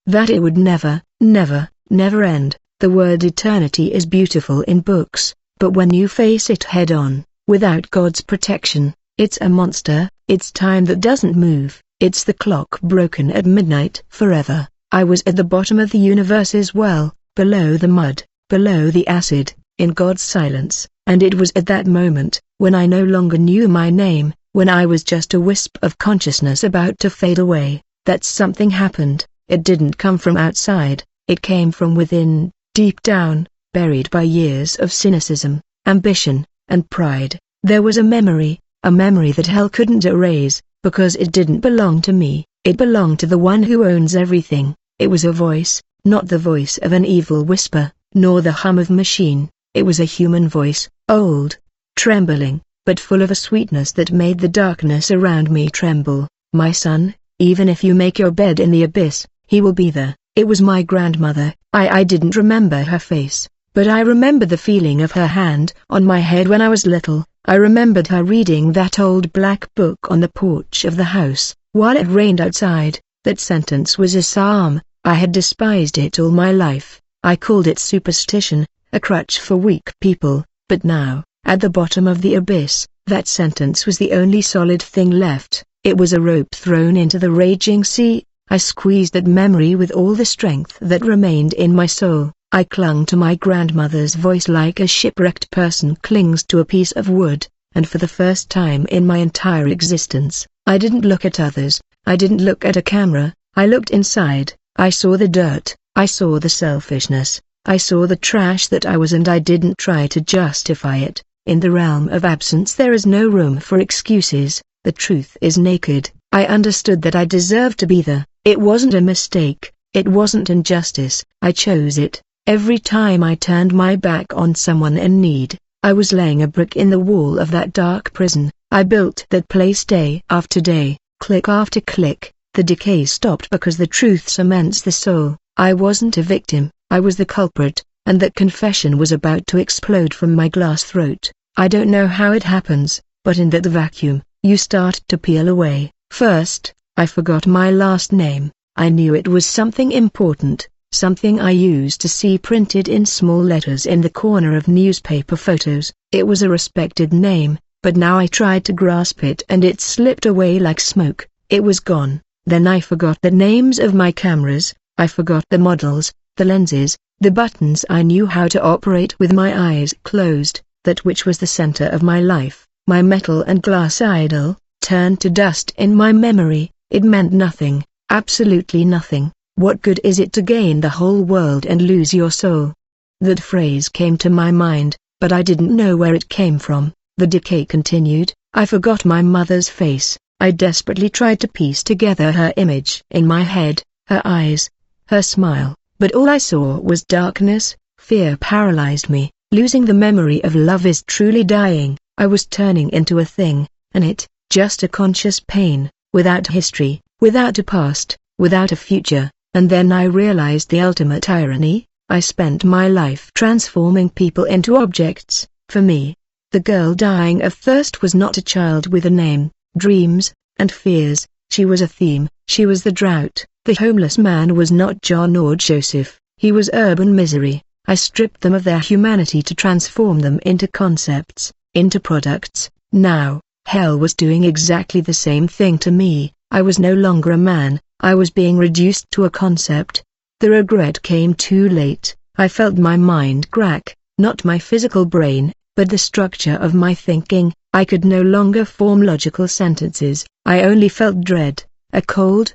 That it would never, never, never end. The word eternity is beautiful in books, but when you face it head-on, without God's protection, it's a monster. It's time that doesn't move. It's the clock broken at midnight forever. I was at the bottom of the universe's well, below the mud, below the acid, in God's silence, and it was at that moment, when I no longer knew my name, when I was just a wisp of consciousness about to fade away, that something happened. It didn't come from outside, it came from within. Deep down, buried by years of cynicism, ambition, and pride, there was a memory that hell couldn't erase, because it didn't belong to me. It belonged to the one who owns everything. It was a voice, not the voice of an evil whisper, nor the hum of machine. It was a human voice, old, trembling, but full of a sweetness that made the darkness around me tremble. My son, even if you make your bed in the abyss, he will be there. It was my grandmother. I didn't remember her face, but I remember the feeling of her hand on my head when I was little. I remembered her reading that old black book on the porch of the house, while it rained outside. That sentence was a psalm. I had despised it all my life. I called it superstition, a crutch for weak people, but now, at the bottom of the abyss, that sentence was the only solid thing left. It was a rope thrown into the raging sea. I squeezed that memory with all the strength that remained in my soul. I clung to my grandmother's voice like a shipwrecked person clings to a piece of wood, and for the first time in my entire existence, I didn't look at others, I didn't look at a camera, I looked inside. I saw the dirt, I saw the selfishness, I saw the trash that I was, and I didn't try to justify it. In the realm of absence there is no room for excuses. The truth is naked. I understood that I deserved to be there. It wasn't a mistake. It wasn't injustice. I chose it. Every time I turned my back on someone in need, I was laying a brick in the wall of that dark prison. I built that place day after day, click after click. The decay stopped because the truth cements the soul. I wasn't a victim, I was the culprit, and that confession was about to explode from my glass throat. I don't know how it happens, but in that vacuum, you start to peel away. First, I forgot my last name. I knew it was something important, something I used to see printed in small letters in the corner of newspaper photos. It was a respected name, but now I tried to grasp it and it slipped away like smoke. It was gone. Then I forgot the names of my cameras, I forgot the models, the lenses, the buttons I knew how to operate with my eyes closed. That which was the center of my life, my metal and glass idol, turned to dust in my memory. It meant nothing, absolutely nothing. What good is it to gain the whole world and lose your soul? That phrase came to my mind, but I didn't know where it came from. The decay continued. I forgot my mother's face. I desperately tried to piece together her image in my head, her eyes, her smile, but all I saw was darkness. Fear paralyzed me. Losing the memory of love is truly dying. I was turning into a thing, and it, just a conscious pain, without history, without a past, without a future. And then I realized the ultimate irony. I spent my life transforming people into objects. For me, the girl dying of thirst was not a child with a name, dreams, and fears. She was a theme. She was the drought. The homeless man was not John or Joseph. He was urban misery. I stripped them of their humanity to transform them into concepts, into products. Now, hell was doing exactly the same thing to me. I was no longer a man, I was being reduced to a concept. The regret came too late. I felt my mind crack, not my physical brain, but the structure of my thinking. I could no longer form logical sentences. I only felt dread, a cold,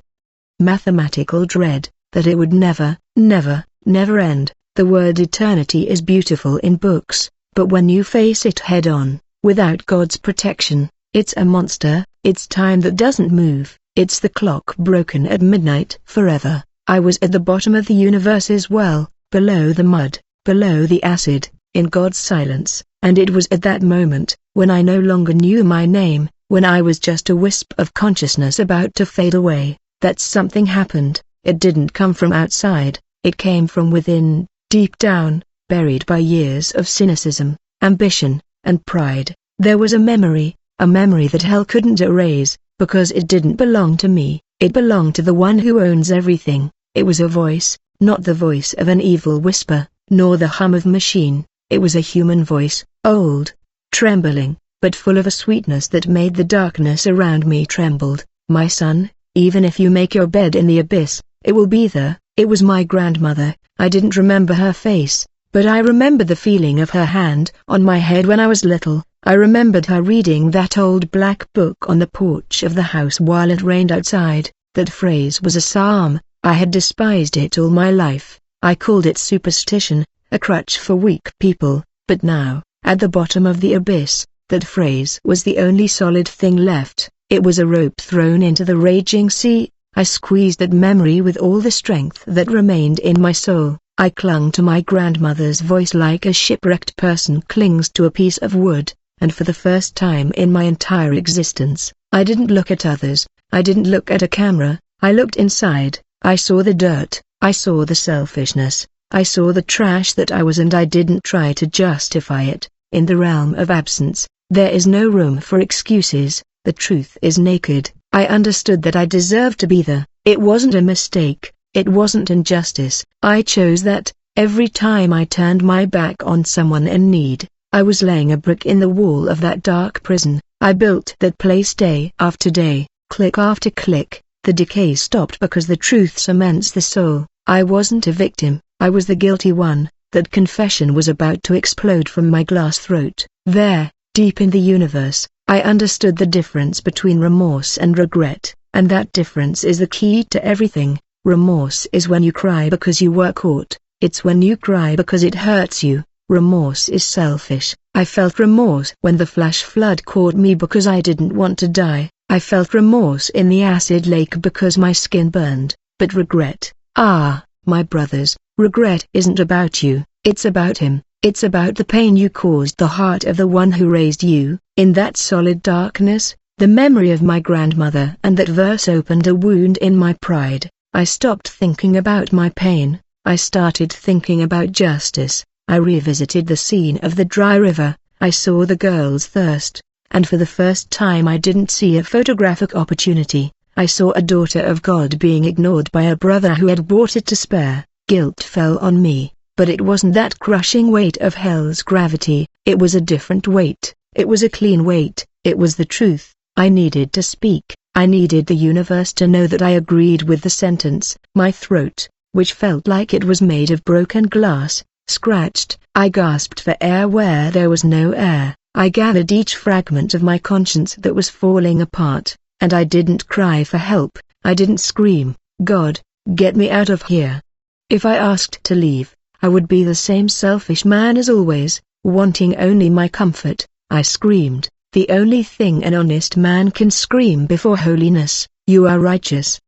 mathematical dread, that it would never, never, never end. The word eternity is beautiful in books, but when you face it head-on, without God's protection, it's a monster. It's time that doesn't move. It's the clock broken at midnight forever. I was at the bottom of the universe's well, below the mud, below the acid, in God's silence, and it was at that moment, when I no longer knew my name, when I was just a wisp of consciousness about to fade away, that something happened. It didn't come from outside, it came from within. Deep down, buried by years of cynicism, ambition, and pride, there was a memory that hell couldn't erase, because it didn't belong to me. It belonged to the one who owns everything. It was a voice, not the voice of an evil whisper, nor the hum of machine. It was a human voice, old, trembling, but full of a sweetness that made the darkness around me trembled. My son, even if you make your bed in the abyss, it will be there. It was my grandmother. I didn't remember her face, but I remember the feeling of her hand on my head when I was little. I remembered her reading that old black book on the porch of the house while it rained outside. That phrase was a psalm. I had despised it all my life. I called it superstition, a crutch for weak people, but now, at the bottom of the abyss, that phrase was the only solid thing left. It was a rope thrown into the raging sea. I squeezed that memory with all the strength that remained in my soul. I clung to my grandmother's voice like a shipwrecked person clings to a piece of wood, and for the first time in my entire existence, I didn't look at others, I didn't look at a camera, I looked inside. I saw the dirt, I saw the selfishness, I saw the trash that I was, and I didn't try to justify it. In the realm of absence, there is no room for excuses. The truth is naked. I understood that I deserved to be there. It wasn't a mistake, it wasn't injustice. I chose that. Every time I turned my back on someone in need, I was laying a brick in the wall of that dark prison. I built that place day after day, click after click. The decay stopped because the truth cements the soul. I wasn't a victim, I was the guilty one. That confession was about to explode from my glass throat. There, deep in the universe, I understood the difference between remorse and regret, and that difference is the key to everything. Remorse is when you cry because you were caught. It's when you cry because it hurts you. Remorse is selfish. I felt remorse when the flash flood caught me because I didn't want to die. I felt remorse in the acid lake because my skin burned, but regret, my brothers, regret isn't about you, it's about him, it's about the pain you caused the heart of the one who raised you. In that solid darkness, the memory of my grandmother and that verse opened a wound in my pride. I stopped thinking about my pain, I started thinking about justice. I revisited the scene of the dry river, I saw the girl's thirst, and for the first time I didn't see a photographic opportunity. I saw a daughter of God being ignored by a brother who had water to spare. Guilt fell on me, but it wasn't that crushing weight of hell's gravity, it was a different weight, it was a clean weight, it was the truth. I needed to speak, I needed the universe to know that I agreed with the sentence. My throat, which felt like it was made of broken glass, scratched. I gasped for air where there was no air. I gathered each fragment of my conscience that was falling apart, and I didn't cry for help, I didn't scream, God, get me out of here. If I asked to leave, I would be the same selfish man as always, wanting only my comfort. I screamed, the only thing an honest man can scream before holiness, you are righteous.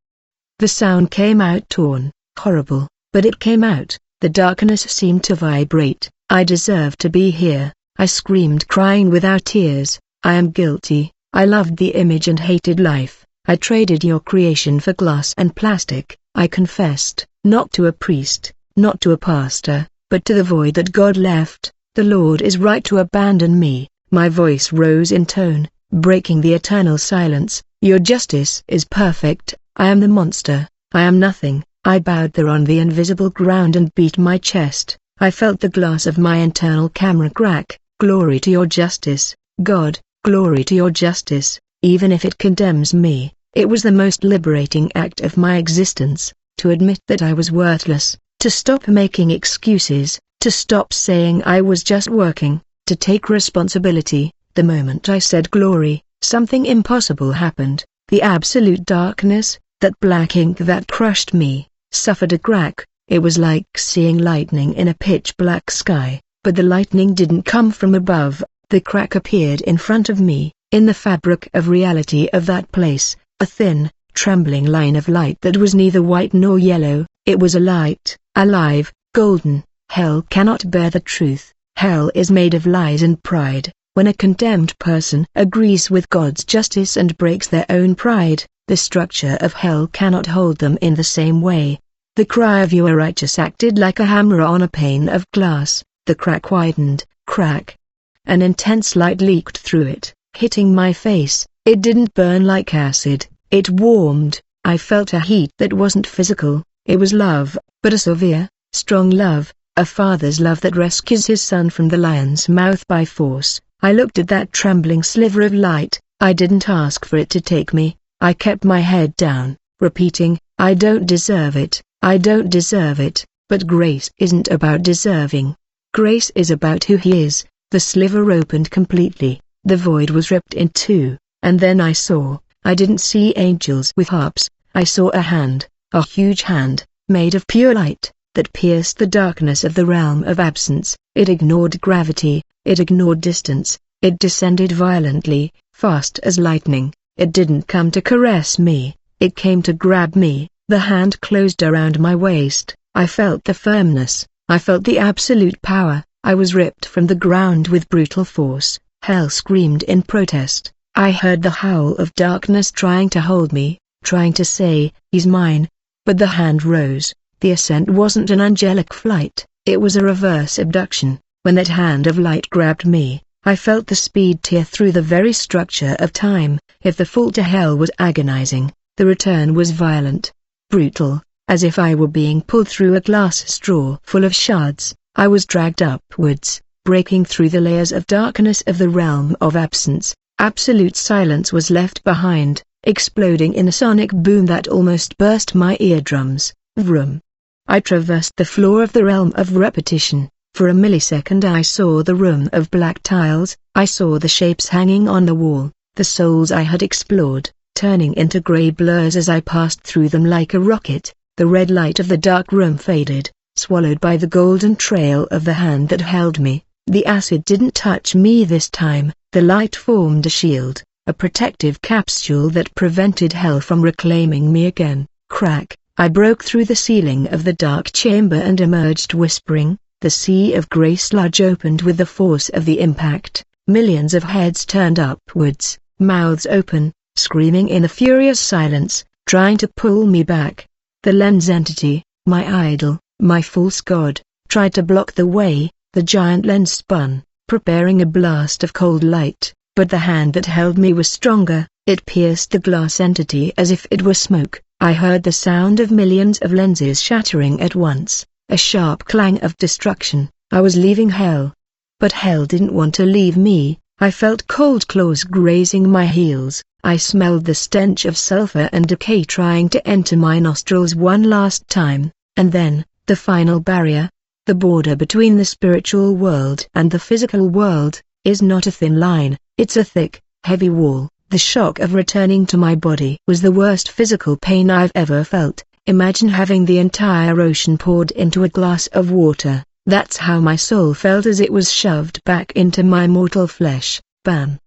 The sound came out torn, horrible, but it came out. The darkness seemed to vibrate. I deserve to be here, I screamed, crying without tears. I am guilty, I loved the image and hated life. I traded your creation for glass and plastic. I confessed, not to a priest, not to a pastor, but to the void that God left. The Lord is right to abandon me. My voice rose in tone, breaking the eternal silence. Your justice is perfect. I am the monster, I am nothing. I bowed there on the invisible ground and beat my chest. I felt the glass of my internal camera crack. Glory to your justice, God, glory to your justice, even if it condemns me. It was the most liberating act of my existence, to admit that I was worthless, to stop making excuses, to stop saying I was just working, to take responsibility. The moment I said glory, something impossible happened. The absolute darkness, that black ink that crushed me, suffered a crack. It was like seeing lightning in a pitch-black sky, but the lightning didn't come from above. The crack appeared in front of me, in the fabric of reality of that place, a thin, trembling line of light that was neither white nor yellow. It was a light, alive, golden. Hell cannot bear the truth. Hell is made of lies and pride. When a condemned person agrees with God's justice and breaks their own pride, the structure of hell cannot hold them in the same way. The cry of you are righteous acted like a hammer on a pane of glass. The crack widened, crack. An intense light leaked through it, hitting my face. It didn't burn like acid, it warmed. I felt a heat that wasn't physical. It was love, but a severe, strong love, a father's love that rescues his son from the lion's mouth by force. I looked at that trembling sliver of light. I didn't ask for it to take me. I kept my head down, repeating, I don't deserve it, I don't deserve it. But grace isn't about deserving. Grace is about who He is. The sliver opened completely, the void was ripped in two, and then I didn't see angels with harps, I saw a hand, a huge hand, made of pure light, that pierced the darkness of the realm of absence. It ignored gravity, it ignored distance, it descended violently, fast as lightning. It didn't come to caress me, it came to grab me. The hand closed around my waist. I felt the firmness, I felt the absolute power. I was ripped from the ground with brutal force. Hell screamed in protest. I heard the howl of darkness trying to hold me, trying to say, he's mine. But the hand rose. The ascent wasn't an angelic flight, it was a reverse abduction. When that hand of light grabbed me, I felt the speed tear through the very structure of time. If the fall to hell was agonizing, the return was violent, brutal, as if I were being pulled through a glass straw full of shards. I was dragged upwards, breaking through the layers of darkness of the realm of absence. Absolute silence was left behind, exploding in a sonic boom that almost burst my eardrums. Vroom. I traversed the floor of the realm of repetition. For a millisecond I saw the room of black tiles, I saw the shapes hanging on the wall, the souls I had explored, turning into grey blurs as I passed through them like a rocket. The red light of the dark room faded, swallowed by the golden trail of the hand that held me. The acid didn't touch me this time. The light formed a shield, a protective capsule that prevented hell from reclaiming me again. Crack, I broke through the ceiling of the dark chamber and emerged whispering. The sea of grey sludge opened with the force of the impact. Millions of heads turned upwards, mouths open, screaming in a furious silence, trying to pull me back. The lens entity, my idol, my false god, tried to block the way. The giant lens spun, preparing a blast of cold light, but the hand that held me was stronger. It pierced the glass entity as if it were smoke. I heard the sound of millions of lenses shattering at once, a sharp clang of destruction. I was leaving hell. But hell didn't want to leave me. I felt cold claws grazing my heels. I smelled the stench of sulfur and decay trying to enter my nostrils one last time, and then, the final barrier. The border between the spiritual world and the physical world is not a thin line, it's a thick, heavy wall. The shock of returning to my body was the worst physical pain I've ever felt. Imagine having the entire ocean poured into a glass of water. That's how my soul felt as it was shoved back into my mortal flesh. Bam!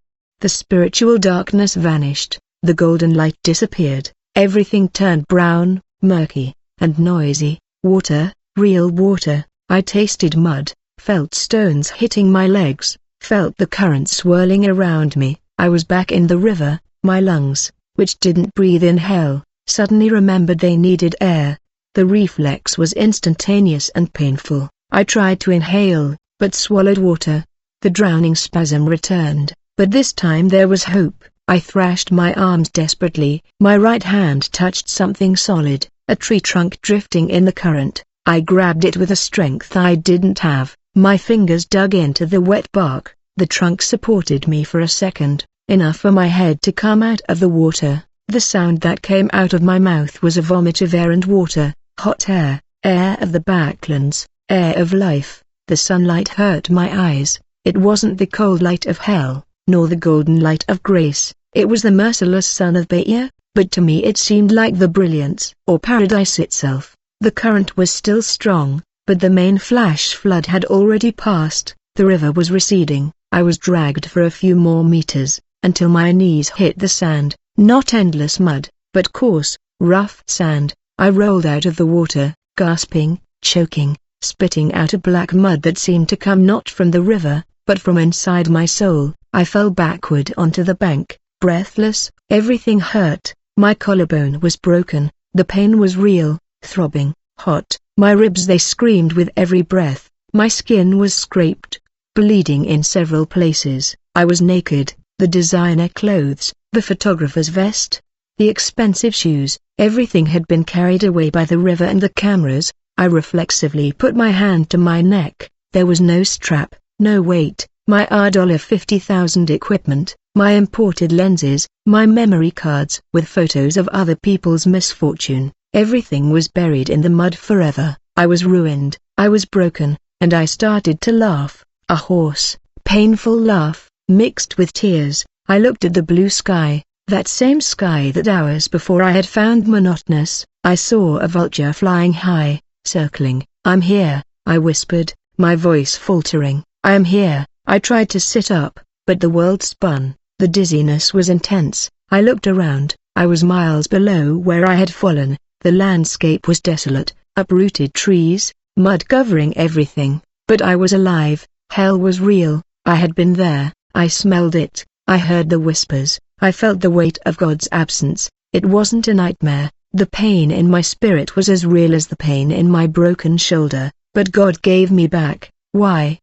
The spiritual darkness vanished, the golden light disappeared, everything turned brown, murky, and noisy. Water, real water. I tasted mud, felt stones hitting my legs, felt the current swirling around me. I was back in the river. My lungs, which didn't breathe in hell, suddenly remembered they needed air. The reflex was instantaneous and painful. I tried to inhale, but swallowed water. The drowning spasm returned, but this time there was hope. I thrashed my arms desperately. My right hand touched something solid, a tree trunk drifting in the current. I grabbed it with a strength I didn't have. My fingers dug into the wet bark. The trunk supported me for a second, enough for my head to come out of the water. The sound that came out of my mouth was a vomit of air and water, hot air, air of the backlands, air of life. The sunlight hurt my eyes. It wasn't the cold light of hell, nor the golden light of grace. It was the merciless sun of Baiya, but to me it seemed like the brilliance or paradise itself. The current was still strong, but the main flash flood had already passed. The river was receding. I was dragged for a few more meters, until my knees hit the sand. Not endless mud, but coarse, rough sand. I rolled out of the water, gasping, choking, spitting out a black mud that seemed to come not from the river, but from inside my soul. I fell backward onto the bank, breathless. Everything hurt. My collarbone was broken. The pain was real, throbbing, hot. My ribs, they screamed with every breath. My skin was scraped, bleeding in several places. I was naked. The designer clothes, the photographer's vest, the expensive shoes, everything had been carried away by the river and the cameras. I reflexively put my hand to my neck. There was no strap, no weight. My $50,000 equipment, my imported lenses, my memory cards with photos of other people's misfortune. Everything was buried in the mud forever. I was ruined, I was broken, and I started to laugh, a hoarse, painful laugh, mixed with tears. I looked at the blue sky, that same sky that hours before I had found monotonous. I saw a vulture flying high, circling. "I'm here," I whispered, my voice faltering. "I am here." I tried to sit up, but the world spun. The dizziness was intense. I looked around. I was miles below where I had fallen. The landscape was desolate, uprooted trees, mud covering everything. But I was alive. Hell was real. I had been there. I smelled it. I heard the whispers. I felt the weight of God's absence. It wasn't a nightmare. The pain in my spirit was as real as the pain in my broken shoulder. But God gave me back. Why?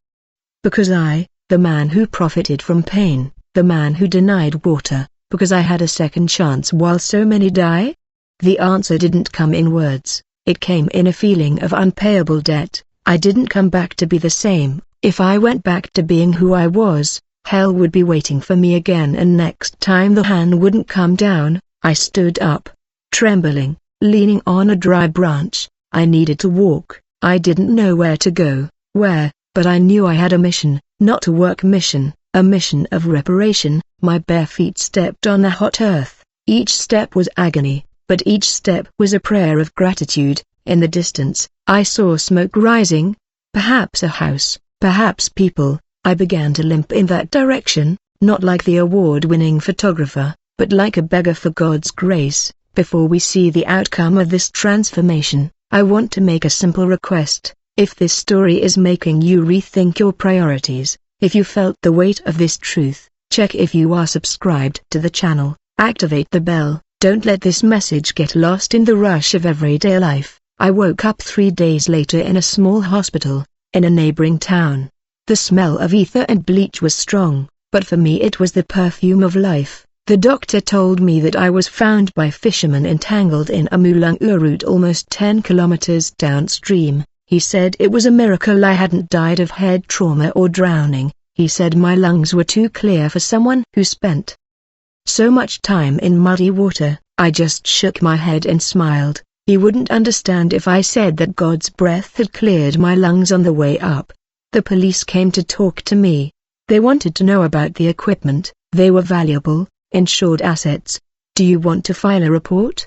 Because I, the man who profited from pain, the man who denied water, because I had a second chance while so many die? The answer didn't come in words. It came in a feeling of unpayable debt. I didn't come back to be the same. If I went back to being who I was, hell would be waiting for me again, and next time the hand wouldn't come down. I stood up, trembling, leaning on a dry branch. I needed to walk. I didn't know where to go, but I knew I had a mission, not a work mission, a mission of reparation. My bare feet stepped on the hot earth. Each step was agony, but each step was a prayer of gratitude. In the distance, I saw smoke rising, perhaps a house, perhaps people. I began to limp in that direction, not like the award-winning photographer, but like a beggar for God's grace. Before we see the outcome of this transformation, I want to make a simple request. If this story is making you rethink your priorities, if you felt the weight of this truth, check if you are subscribed to the channel, activate the bell. Don't let this message get lost in the rush of everyday life. I woke up 3 days later in a small hospital, in a neighboring town. The smell of ether and bleach was strong, but for me it was the perfume of life. The doctor told me that I was found by fishermen entangled in a Mulungu route almost 10 kilometers downstream. He said it was a miracle I hadn't died of head trauma or drowning. He said my lungs were too clear for someone who spent so much time in muddy water. I just shook my head and smiled. He wouldn't understand if I said that God's breath had cleared my lungs on the way up. The police came to talk to me. They wanted to know about the equipment. They were valuable, insured assets. Do you want to file a report?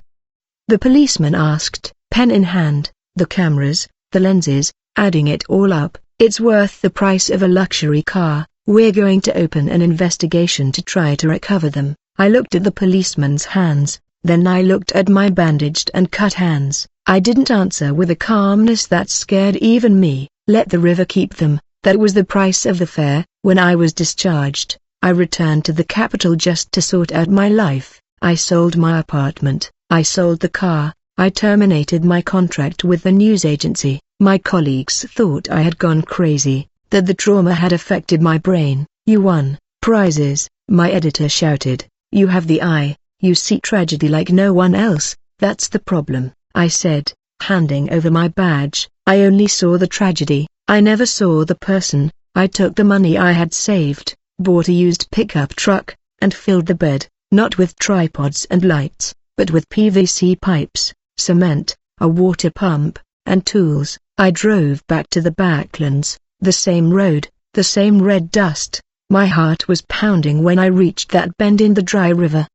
The policeman asked, pen in hand. The cameras, the lenses, adding it all up, it's worth the price of a luxury car. We're going to open an investigation to try to recover them. I looked at the policeman's hands, then I looked at my bandaged and cut hands. I didn't answer with a calmness that scared even me. Let the river keep them. That was the price of the fare. When I was discharged, I returned to the capital just to sort out my life. I sold my apartment, I sold the car, I terminated my contract with the news agency. My colleagues thought I had gone crazy, that the trauma had affected my brain. You won prizes, my editor shouted. You have the eye, you see tragedy like no one else. That's the problem, I said, handing over my badge. I only saw the tragedy, I never saw the person. I took the money I had saved, bought a used pickup truck, and filled the bed, not with tripods and lights, but with PVC pipes, cement, a water pump, and tools. I drove back to the Backlands, the same road, the same red dust. My heart was pounding when I reached that bend in the dry river.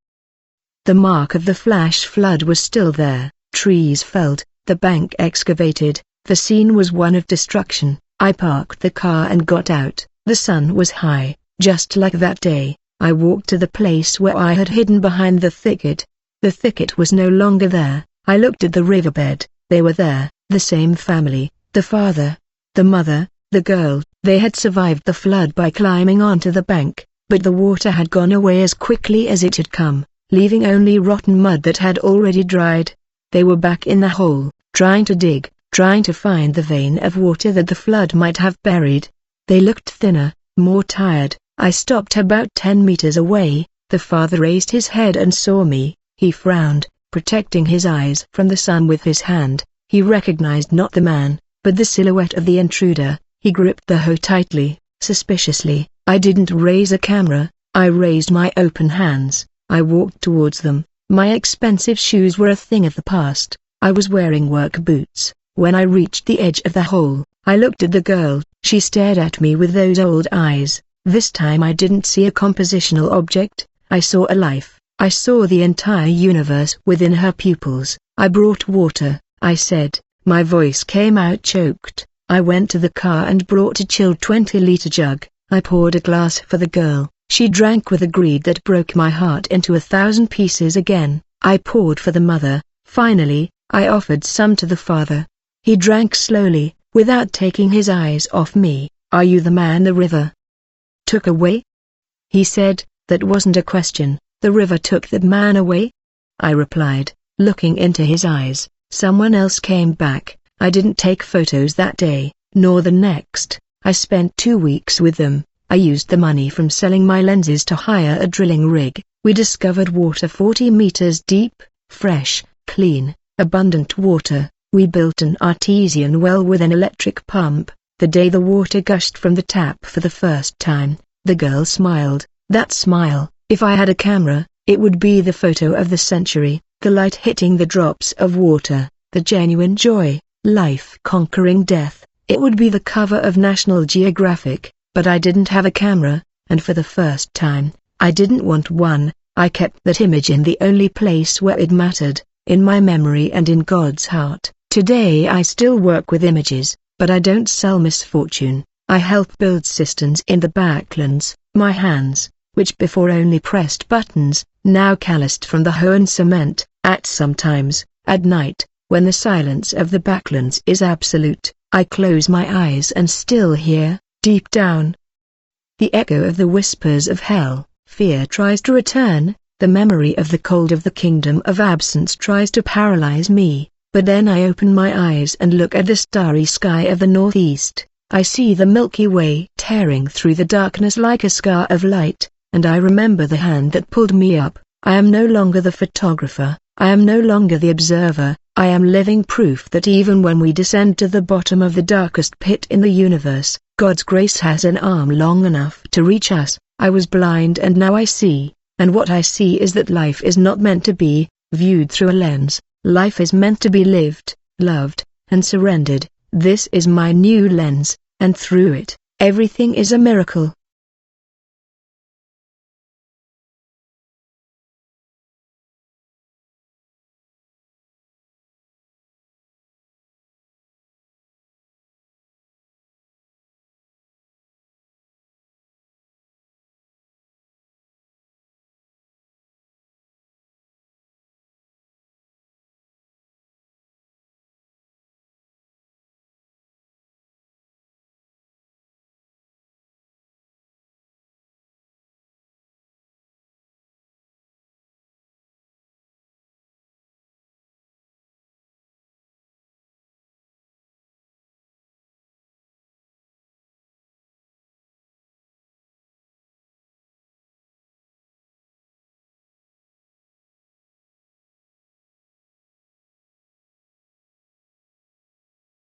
The mark of the flash flood was still there, trees felled, the bank excavated. The scene was one of destruction. I parked the car and got out. The sun was high, just like that day. I walked to the place where I had hidden behind the thicket. The thicket was no longer there. I looked at the riverbed. They were there, the same family, the father, the mother, the girl. They had survived the flood by climbing onto the bank, but the water had gone away as quickly as it had come, leaving only rotten mud that had already dried. They were back in the hole, trying to dig, trying to find the vein of water that the flood might have buried. They looked thinner, more tired. I stopped about 10 meters away. The father raised his head and saw me. He frowned, protecting his eyes from the sun with his hand. He recognized not the man, but the silhouette of the intruder. He gripped the hoe tightly, suspiciously. I didn't raise a camera, I raised my open hands. I walked towards them. My expensive shoes were a thing of the past. I was wearing work boots. When I reached the edge of the hole, I looked at the girl. She stared at me with those old eyes. This time I didn't see a compositional object, I saw a life. I saw the entire universe within her pupils. I brought water, I said. My voice came out choked. I went to the car and brought a chilled 20-liter jug. I poured a glass for the girl. She drank with a greed that broke my heart into 1,000 pieces again. I poured for the mother. Finally, I offered some to the father. He drank slowly, without taking his eyes off me. Are you the man the river took away? He said. That wasn't a question. The river took that man away? I replied, looking into his eyes. Someone else came back. I didn't take photos that day, nor the next. I spent 2 weeks with them. I used the money from selling my lenses to hire a drilling rig. We discovered water 40 meters deep, fresh, clean, abundant water. We built an artesian well with an electric pump. The day the water gushed from the tap for the first time, the girl smiled. That smile, if I had a camera, it would be the photo of the century. The light hitting the drops of water, the genuine joy, life conquering death. It would be the cover of National Geographic. But I didn't have a camera, and for the first time, I didn't want one. I kept that image in the only place where it mattered, in my memory and in God's heart. Today I still work with images, but I don't sell misfortune. I help build systems in the Backlands. My hands, which before only pressed buttons, now calloused from the hoe and cement. Sometimes, at night, when the silence of the backlands is absolute, I close my eyes and still hear, deep down, the echo of the whispers of hell. Fear tries to return, the memory of the cold of the kingdom of absence tries to paralyze me, but then I open my eyes and look at the starry sky of the northeast. I see the Milky Way tearing through the darkness like a scar of light, and I remember the hand that pulled me up. I am no longer the photographer, I am no longer the observer, I am living proof that even when we descend to the bottom of the darkest pit in the universe, God's grace has an arm long enough to reach us. I was blind and now I see, and what I see is that life is not meant to be viewed through a lens. Life is meant to be lived, loved, and surrendered. This is my new lens, and through it, everything is a miracle.